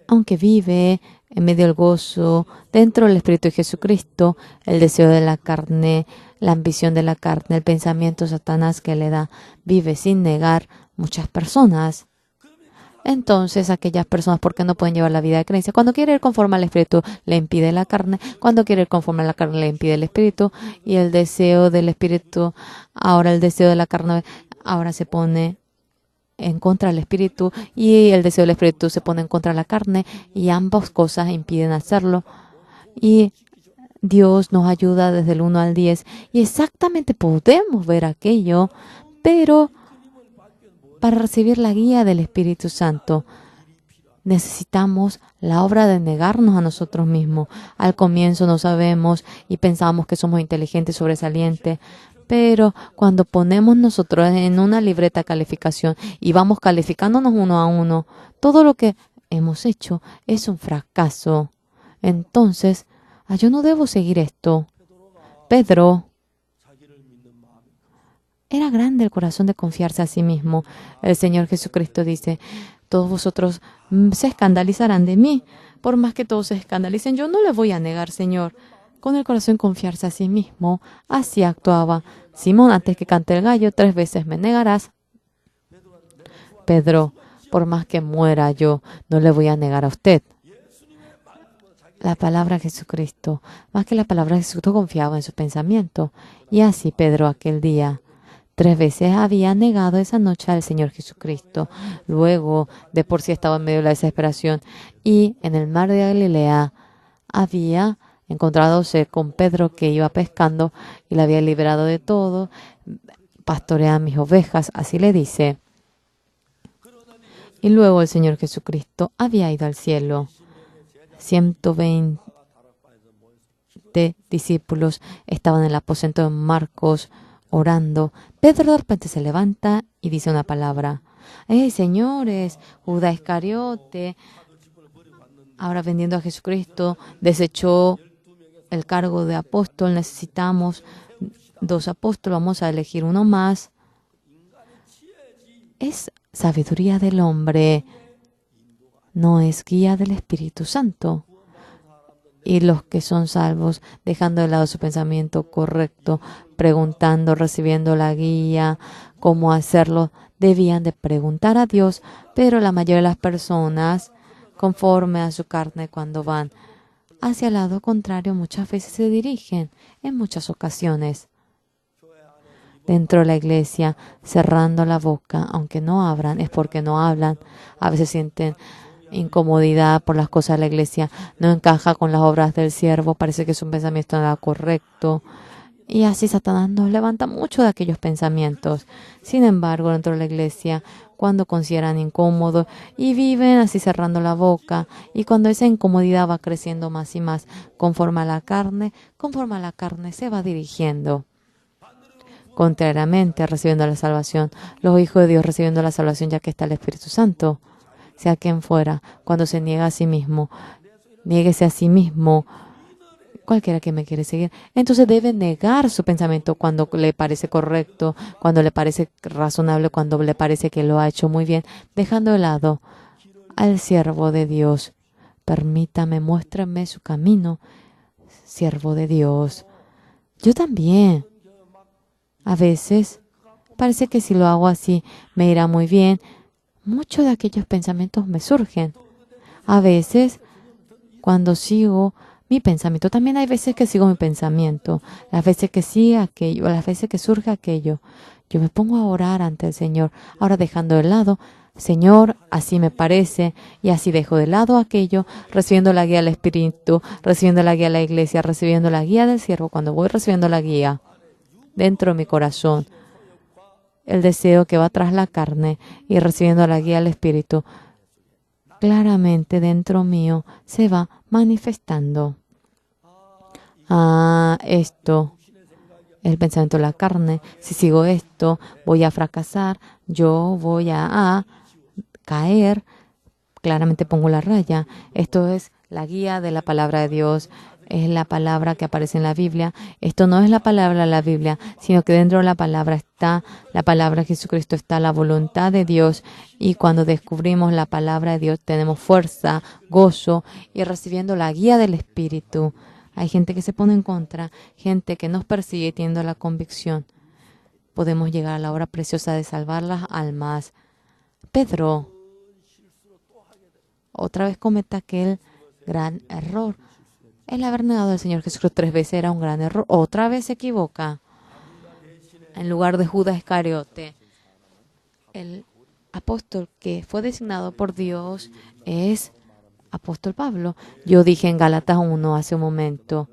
aunque vive en medio del gozo, dentro del Espíritu de Jesucristo, el deseo de la carne, la ambición de la carne, el pensamiento Satanás que le da, vive sin negar muchas personas. Entonces, aquellas personas, ¿por qué no pueden llevar la vida de creencia? Cuando quiere ir conforme al Espíritu, le impide la carne. Cuando quiere ir conforme a la carne, le impide el Espíritu. Y el deseo del Espíritu, ahora el deseo de la carne, ahora se pone en contra del Espíritu. Y el deseo del Espíritu se pone en contra de la carne. Y ambas cosas impiden hacerlo. Y Dios nos ayuda desde el 1 al 10. Y exactamente podemos ver aquello, pero para recibir la guía del Espíritu Santo, necesitamos la obra de negarnos a nosotros mismos. Al comienzo no sabemos y pensamos que somos inteligentes, sobresalientes, pero cuando ponemos nosotros en una libreta de calificación y vamos calificándonos uno a uno, todo lo que hemos hecho es un fracaso. Entonces, yo no debo seguir esto. Pedro era grande el corazón de confiarse a sí mismo. El Señor Jesucristo dice, todos vosotros se escandalizarán de mí. Por más que todos se escandalicen, yo no le voy a negar, Señor. Con el corazón confiarse a sí mismo, así actuaba. Simón, antes que cante el gallo, 3 veces me negarás. Pedro, por más que muera yo, no le voy a negar a usted. La palabra de Jesucristo, más que la palabra de Jesucristo, confiaba en su pensamiento. Y así Pedro aquel día 3 veces había negado esa noche al Señor Jesucristo. Luego, de por sí estaba en medio de la desesperación. Y en el mar de Galilea había encontradose con Pedro que iba pescando y le había liberado de todo. Pastorea mis ovejas, así le dice. Y luego el Señor Jesucristo había ido al cielo. 120 discípulos estaban en el aposento de Marcos orando. Pedro de repente se levanta y dice una palabra. Señores, Judas Iscariote, ahora vendiendo a Jesucristo, desechó el cargo de apóstol. Necesitamos 2 apóstoles, vamos a elegir uno más. Es sabiduría del hombre, no es guía del Espíritu Santo. Y los que son salvos, dejando de lado su pensamiento correcto, preguntando, recibiendo la guía, cómo hacerlo, debían de preguntar a Dios, pero la mayoría de las personas, conforme a su carne, cuando van hacia el lado contrario, muchas veces se dirigen, en muchas ocasiones, dentro de la iglesia, cerrando la boca, aunque no abran, es porque no hablan. A veces sienten incomodidad por las cosas de la iglesia, no encaja con las obras del siervo, parece que su pensamiento no era correcto. Y así Satanás nos levanta mucho de aquellos pensamientos. Sin embargo, dentro de la iglesia, cuando consideran incómodo y viven así cerrando la boca, y cuando esa incomodidad va creciendo más y más, conforme a la carne se va dirigiendo. Contrariamente, recibiendo la salvación, los hijos de Dios recibiendo la salvación ya que está el Espíritu Santo. Sea quien fuera, cuando se niega a sí mismo, niéguese a sí mismo, cualquiera que me quiere seguir. Entonces debe negar su pensamiento cuando le parece correcto, cuando le parece razonable, cuando le parece que lo ha hecho muy bien, dejando de lado al siervo de Dios. Permítame, muéstrame su camino, siervo de Dios. Yo también. A veces parece que si lo hago así me irá muy bien. Muchos de aquellos pensamientos me surgen. A veces, cuando sigo mi pensamiento, también hay veces que sigo mi pensamiento, las veces que sigue aquello, las veces que surge aquello. Yo me pongo a orar ante el Señor, ahora dejando de lado, Señor, así me parece, y así dejo de lado aquello, recibiendo la guía del Espíritu, recibiendo la guía de la iglesia, recibiendo la guía del siervo, cuando voy recibiendo la guía. dentro de mi corazón. El deseo que va tras la carne y recibiendo la guía del Espíritu, claramente dentro mío se va manifestando. Esto, el pensamiento de la carne. Si sigo esto, voy a fracasar, yo voy a caer. Claramente pongo la raya. Esto es la guía de la palabra de Dios. Es la palabra que aparece en la Biblia. Esto no es la palabra de la Biblia, sino que dentro de la palabra está la palabra de Jesucristo, está la voluntad de Dios. Y cuando descubrimos la palabra de Dios, tenemos fuerza, gozo y recibiendo la guía del Espíritu. Hay gente que se pone en contra, gente que nos persigue teniendo la convicción. Podemos llegar a la hora preciosa de salvar las almas. Pedro otra vez comete aquel gran error. El haber negado al Señor Jesucristo 3 veces era un gran error. Otra vez se equivoca. En lugar de Judas Iscariote, el apóstol que fue designado por Dios es apóstol Pablo. Yo dije en Gálatas 1 hace un momento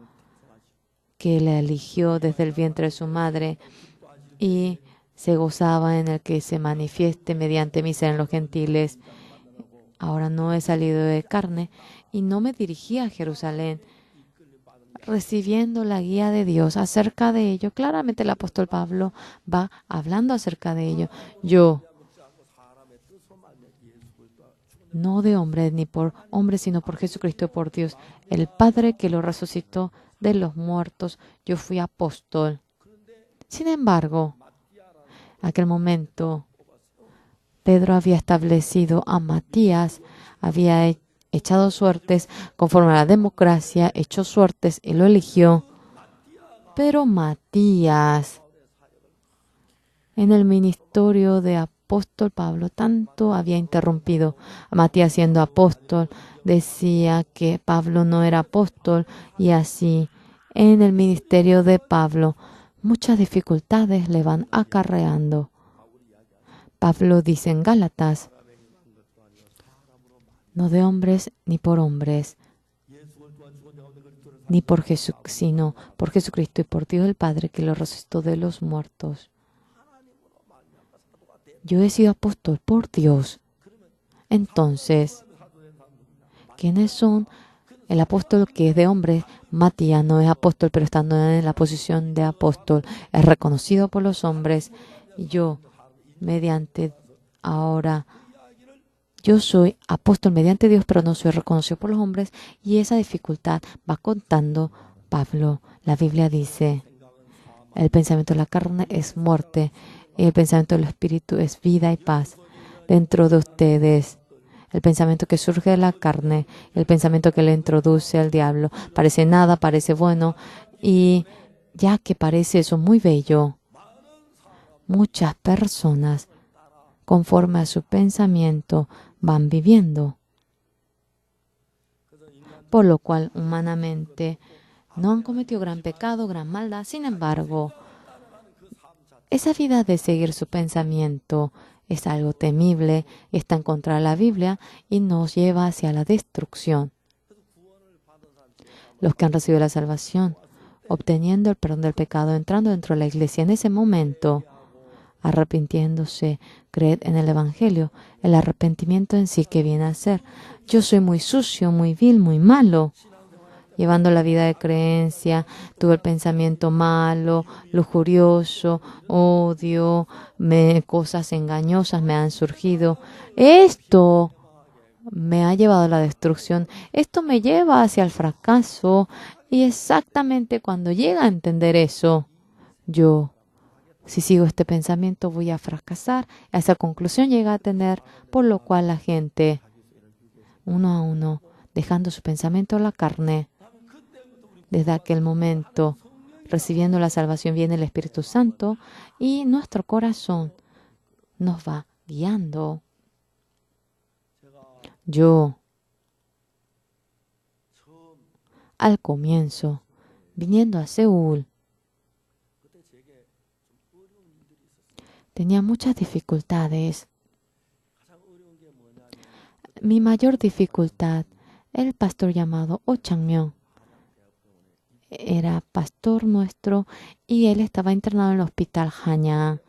que le eligió desde el vientre de su madre y se gozaba en el que se manifieste mediante mi ser en los gentiles. Ahora no he salido de carne y no me dirigí a Jerusalén, recibiendo la guía de Dios acerca de ello. Claramente el apóstol Pablo va hablando acerca de ello. Yo, no de hombre ni por hombre, sino por Jesucristo y por Dios, el Padre que lo resucitó de los muertos, yo fui apóstol. Sin embargo, en aquel momento, Pedro había establecido a Matías, había echado suertes conforme a la democracia, echó suertes y lo eligió. Pero Matías, en el ministerio de apóstol Pablo, tanto había interrumpido. A Matías siendo apóstol, decía que Pablo no era apóstol y así, en el ministerio de Pablo, muchas dificultades le van acarreando. Pablo dice en Gálatas, no de hombres ni por hombres, ni por Jesús, sino por Jesucristo y por Dios el Padre que lo resucitó de los muertos. Yo he sido apóstol por Dios. Entonces, ¿quiénes son? El apóstol que es de hombres, Matías no es apóstol, pero estando en la posición de apóstol, es reconocido por los hombres. Y yo, mediante ahora, yo soy apóstol mediante Dios, pero no soy reconocido por los hombres. Y esa dificultad va contando Pablo. La Biblia dice, el pensamiento de la carne es muerte, y el pensamiento del Espíritu es vida y paz. Dentro de ustedes, el pensamiento que surge de la carne, el pensamiento que le introduce al diablo, parece nada, parece bueno, y ya que parece eso muy bello, muchas personas, conforme a su pensamiento, van viviendo. Por lo cual, humanamente, no han cometido gran pecado, gran maldad. Sin embargo, esa vida de seguir su pensamiento es algo temible, está en contra de la Biblia y nos lleva hacia la destrucción. Los que han recibido la salvación, obteniendo el perdón del pecado, entrando dentro de la iglesia en ese momento, arrepintiéndose, creed en el Evangelio, el arrepentimiento en sí que viene a ser. Yo soy muy sucio, muy vil, muy malo. Llevando la vida de creencia, tuve el pensamiento malo, lujurioso, odio, cosas engañosas me han surgido. Esto me ha llevado a la destrucción. Esto me lleva hacia el fracaso. Y exactamente cuando llega a entender eso, yo, si sigo este pensamiento, voy a fracasar. A esa conclusión llega a tener, por lo cual la gente, uno a uno, dejando su pensamiento a la carne, desde aquel momento, recibiendo la salvación, viene el Espíritu Santo y nuestro corazón nos va guiando. Yo, al comienzo, viniendo a Seúl, tenía muchas dificultades. Mi mayor dificultad, el pastor llamado Oh Chang-myung, era pastor nuestro y él estaba internado en el hospital Hanyang,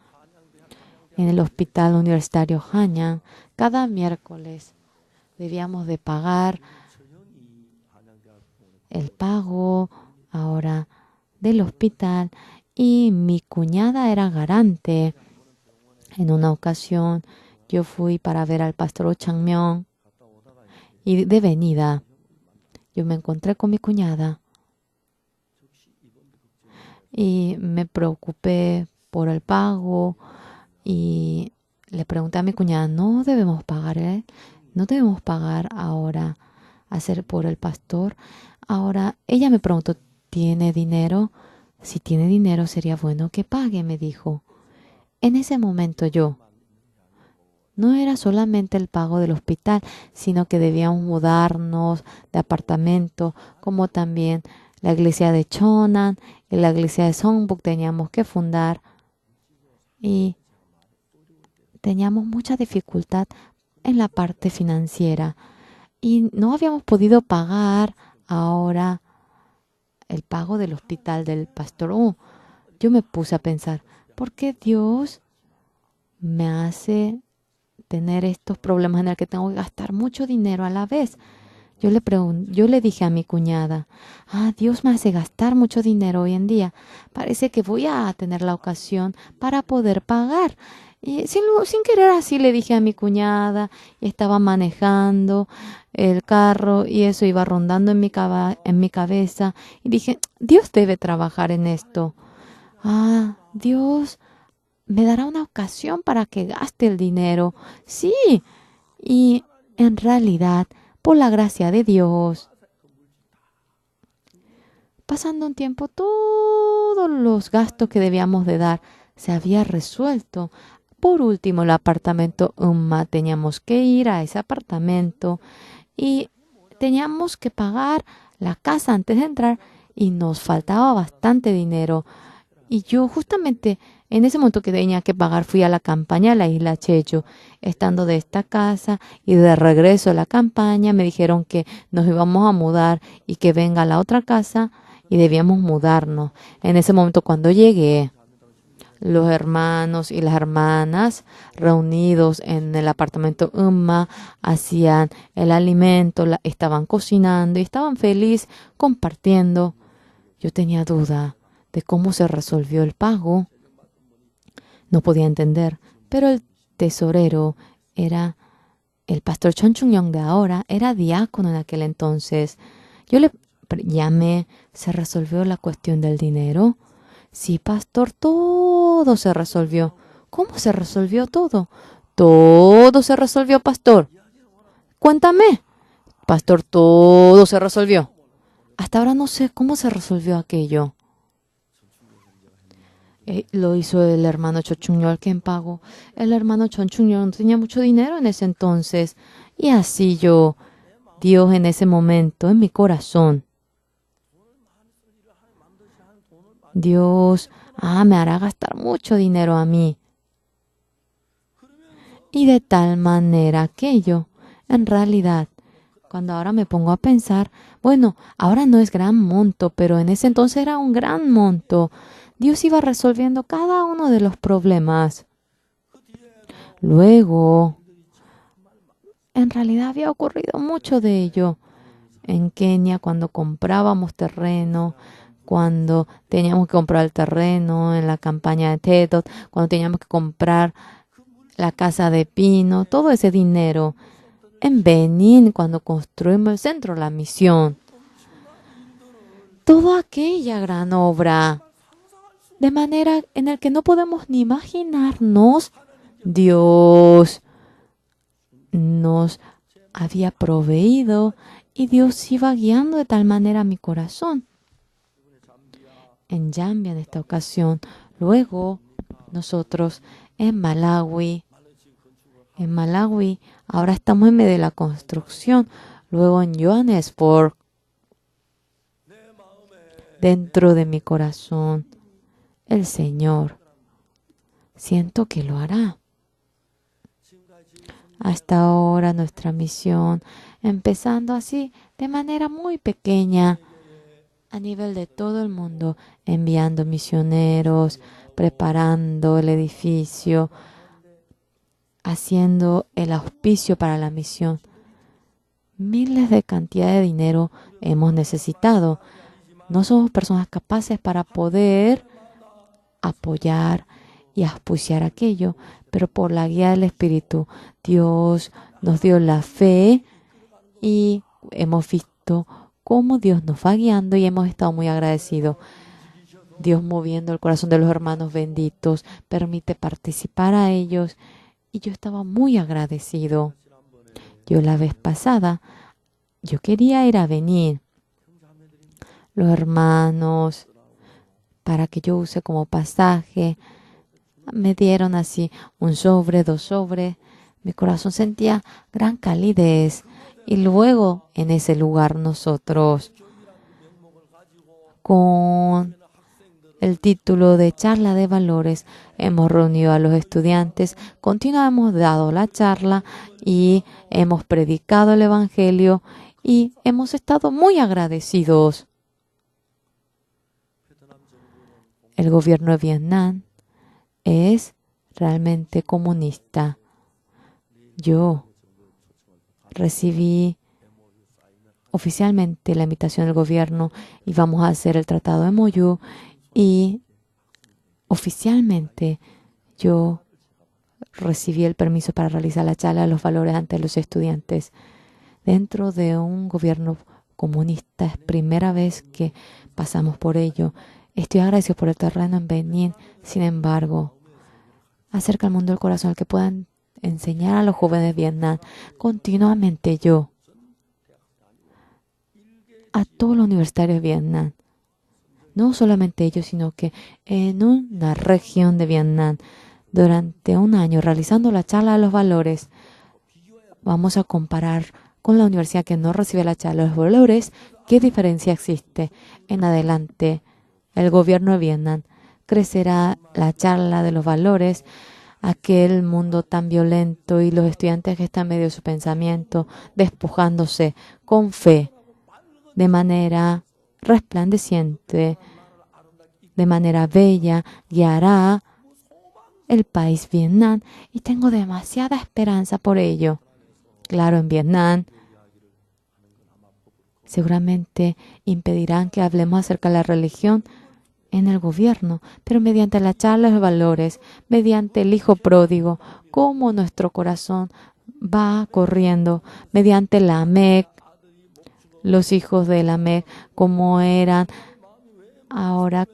en el hospital universitario Hanyang. Cada miércoles debíamos de pagar el pago ahora del hospital y mi cuñada era garante. En una ocasión yo fui para ver al pastor Oh Chang-myung y de venida yo me encontré con mi cuñada y me preocupé por el pago y le pregunté a mi cuñada, no debemos pagar, no debemos pagar ahora, hacer por el pastor. Ahora ella me preguntó, ¿tiene dinero? Si tiene dinero sería bueno que pague, me dijo. En ese momento no era solamente el pago del hospital, sino que debíamos mudarnos de apartamento, como también la iglesia de Chonan y la iglesia de Songbuk teníamos que fundar y teníamos mucha dificultad en la parte financiera y no habíamos podido pagar ahora el pago del hospital del pastor. Yo me puse a pensar, ¿por qué Dios me hace tener estos problemas en el que tengo que gastar mucho dinero a la vez? Yo le dije a mi cuñada, Dios me hace gastar mucho dinero hoy en día. Parece que voy a tener la ocasión para poder pagar. Y sin querer así le dije a mi cuñada, y estaba manejando el carro y eso iba rondando en mi cabeza. Y dije, Dios debe trabajar en esto. Dios me dará una ocasión para que gaste el dinero. Sí, y en realidad, por la gracia de Dios, pasando un tiempo, todos los gastos que debíamos de dar se había resuelto. Por último, el apartamento teníamos que ir a ese apartamento y teníamos que pagar la casa antes de entrar y nos faltaba bastante dinero. Y yo justamente en ese momento que tenía que pagar fui a la campaña a la isla Checho. Estando de esta casa y de regreso a la campaña me dijeron que nos íbamos a mudar y que venga a la otra casa y debíamos mudarnos. En ese momento cuando llegué, los hermanos y las hermanas reunidos en el apartamento hacían el alimento, estaban cocinando y estaban felices compartiendo. Yo tenía duda de cómo se resolvió el pago. No podía entender, pero el tesorero era el pastor Chon Chung-yong de ahora, era diácono en aquel entonces. Yo le llamé, ¿se resolvió la cuestión del dinero? Sí, pastor, todo se resolvió. ¿Cómo se resolvió todo? Todo se resolvió, pastor. Cuéntame. Pastor, todo se resolvió. Hasta ahora no sé cómo se resolvió aquello. Lo hizo el hermano Cho Chung-yol quien pagó. El hermano Cho Chung-yol no tenía mucho dinero en ese entonces. Y así Dios en ese momento, en mi corazón, Dios, me hará gastar mucho dinero a mí. Y de tal manera que en realidad, cuando ahora me pongo a pensar, bueno, ahora no es gran monto, pero en ese entonces era un gran monto. Dios iba resolviendo cada uno de los problemas. Luego, en realidad había ocurrido mucho de ello. En Kenia, cuando comprábamos terreno, cuando teníamos que comprar el terreno en la campaña de TEDot, cuando teníamos que comprar la casa de pino, todo ese dinero. En Benín, cuando construimos el centro La Misión. Toda aquella gran obra. De manera en la que no podemos ni imaginarnos, Dios nos había proveído y Dios iba guiando de tal manera mi corazón. En Zambia, en esta ocasión, luego nosotros en Malawi, ahora estamos en medio de la construcción, luego en Johannesburg, dentro de mi corazón, el Señor, siento que lo hará. Hasta ahora nuestra misión, empezando así de manera muy pequeña, a nivel de todo el mundo, enviando misioneros, preparando el edificio, haciendo el auspicio para la misión. Miles de cantidad de dinero hemos necesitado. No somos personas capaces para poder apoyar y auspiciar aquello, pero por la guía del Espíritu, Dios nos dio la fe y hemos visto cómo Dios nos va guiando y hemos estado muy agradecidos. Dios moviendo el corazón de los hermanos benditos, permite participar a ellos y yo estaba muy agradecido. Yo la vez pasada, yo quería ir a venir. Los hermanos, para que yo use como pasaje, me dieron así un sobre, 2 sobres. Mi corazón sentía gran calidez. Y luego en ese lugar nosotros, con el título de charla de valores, hemos reunido a los estudiantes, continuamente hemos dado la charla y hemos predicado el Evangelio y hemos estado muy agradecidos. El gobierno de Vietnam es realmente comunista. Yo recibí oficialmente la invitación del gobierno y vamos a hacer el tratado de MOU y oficialmente yo recibí el permiso para realizar la charla de los valores ante los estudiantes. Dentro de un gobierno comunista es primera vez que pasamos por ello. Estoy agradecido por el terreno en Benín. Sin embargo, acerca al mundo del corazón, el que puedan enseñar a los jóvenes de Vietnam continuamente yo, a todos los universitarios de Vietnam, no solamente ellos, sino que en una región de Vietnam, durante un año realizando la charla de los valores, vamos a comparar con la universidad que no recibe la charla de los valores, qué diferencia existe. En adelante, el gobierno de Vietnam crecerá la charla de los valores, aquel mundo tan violento y los estudiantes que están en medio de su pensamiento, despojándose con fe, de manera resplandeciente, de manera bella, guiará el país Vietnam y tengo demasiada esperanza por ello. Claro, en Vietnam seguramente impedirán que hablemos acerca de la religión en el gobierno, pero mediante la charla de valores, mediante el hijo pródigo, cómo nuestro corazón va corriendo, mediante la MEC, los hijos de la MEC, cómo eran ahora,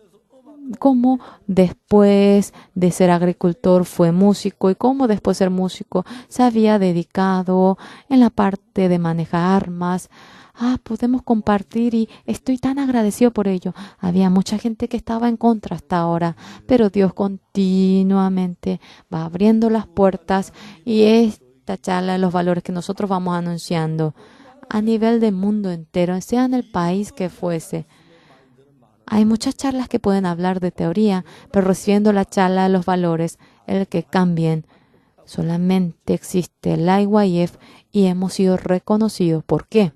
cómo después de ser agricultor fue músico y cómo después de ser músico se había dedicado en la parte de manejar armas. Podemos compartir y estoy tan agradecido por ello. Había mucha gente que estaba en contra hasta ahora, pero Dios continuamente va abriendo las puertas y esta charla de los valores que nosotros vamos anunciando a nivel del mundo entero, sea en el país que fuese. Hay muchas charlas que pueden hablar de teoría, pero recibiendo la charla de los valores, el que cambien. Solamente existe el IYF y hemos sido reconocidos. ¿Por qué?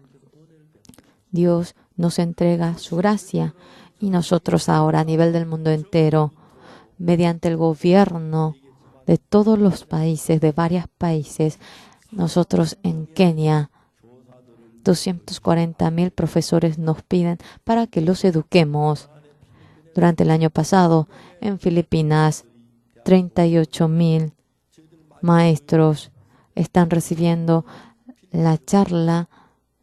Dios nos entrega su gracia y nosotros ahora a nivel del mundo entero, mediante el gobierno de todos los países, de varios países, nosotros en Kenia, 240,000 profesores nos piden para que los eduquemos. Durante el año pasado, en Filipinas, 38,000 maestros están recibiendo la charla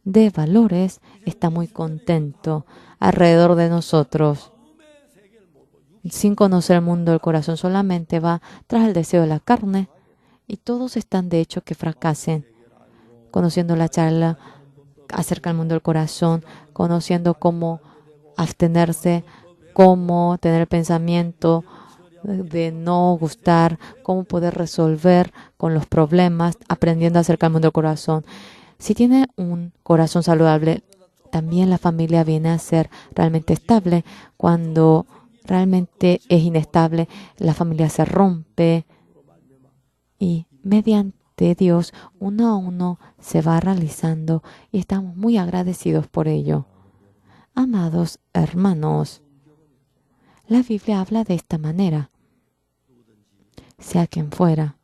de valores. Está muy contento alrededor de nosotros. Sin conocer el mundo del corazón, solamente va tras el deseo de la carne y todos están de hecho que fracasen. Conociendo la charla acerca del mundo del corazón, conociendo cómo abstenerse, cómo tener el pensamiento de no gustar, cómo poder resolver con los problemas, aprendiendo acerca del mundo del corazón. Si tiene un corazón saludable, también la familia viene a ser realmente estable. Cuando realmente es inestable, la familia se rompe y mediante Dios, uno a uno se va realizando y estamos muy agradecidos por ello. Amados hermanos, la Biblia habla de esta manera. Sea quien fuera,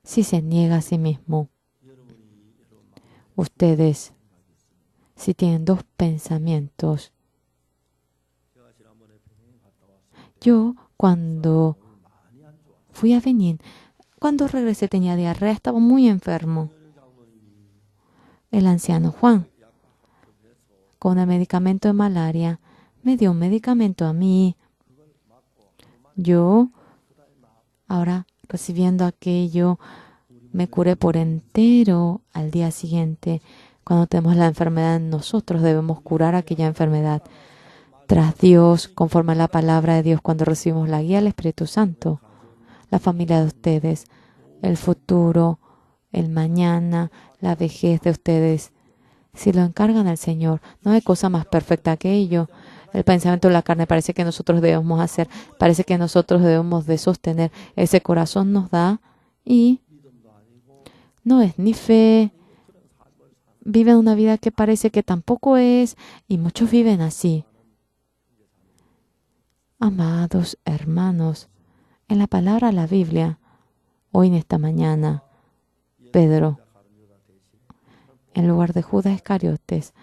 si se niega a sí mismo, ustedes, si tienen dos pensamientos. Yo, cuando fui a Benín, cuando regresé tenía diarrea, estaba muy enfermo. El anciano Juan, con el medicamento de malaria, me dio un medicamento a mí. Yo, ahora recibiendo aquello, me curé por entero al día siguiente. Cuando tenemos la enfermedad, nosotros debemos curar aquella enfermedad. Tras Dios, conforme a la palabra de Dios, cuando recibimos la guía del Espíritu Santo, la familia de ustedes, el futuro, el mañana, la vejez de ustedes, si lo encargan al Señor, no hay cosa más perfecta que ello. El pensamiento de la carne parece que nosotros debemos hacer, parece que nosotros debemos de sostener. Ese corazón nos da y no es ni fe. Viven una vida que parece que tampoco es, y muchos viven así. Amados hermanos, en la palabra de la Biblia, hoy en esta mañana, Pedro, en lugar de Judas Iscariotes,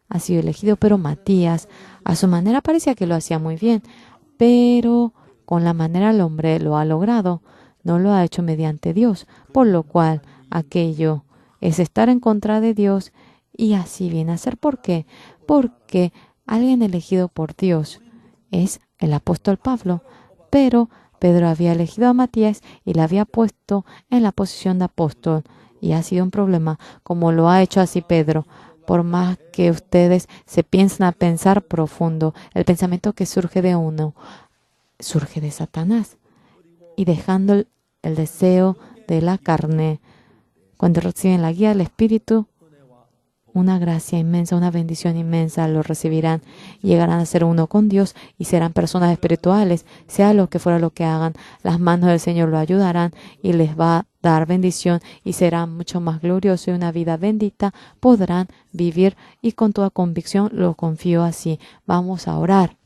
ha sido elegido, pero Matías, a su manera parecía que lo hacía muy bien, pero con la manera el hombre lo ha logrado, no lo ha hecho mediante Dios, por lo cual aquello es estar en contra de Dios y así viene a ser. ¿Por qué? Porque alguien elegido por Dios es el apóstol Pablo, pero Pedro había elegido a Matías y le había puesto en la posición de apóstol y ha sido un problema, como lo ha hecho así Pedro. Por más que ustedes se piensen a pensar profundo, el pensamiento que surge de uno surge de Satanás y dejando el deseo de la carne. Cuando reciben la guía del Espíritu, una gracia inmensa, una bendición inmensa lo recibirán. Llegarán a ser uno con Dios y serán personas espirituales. Sea lo que fuera lo que hagan, las manos del Señor lo ayudarán y les va a dar bendición y será mucho más glorioso y una vida bendita podrán vivir y con toda convicción lo confío así. Vamos a orar.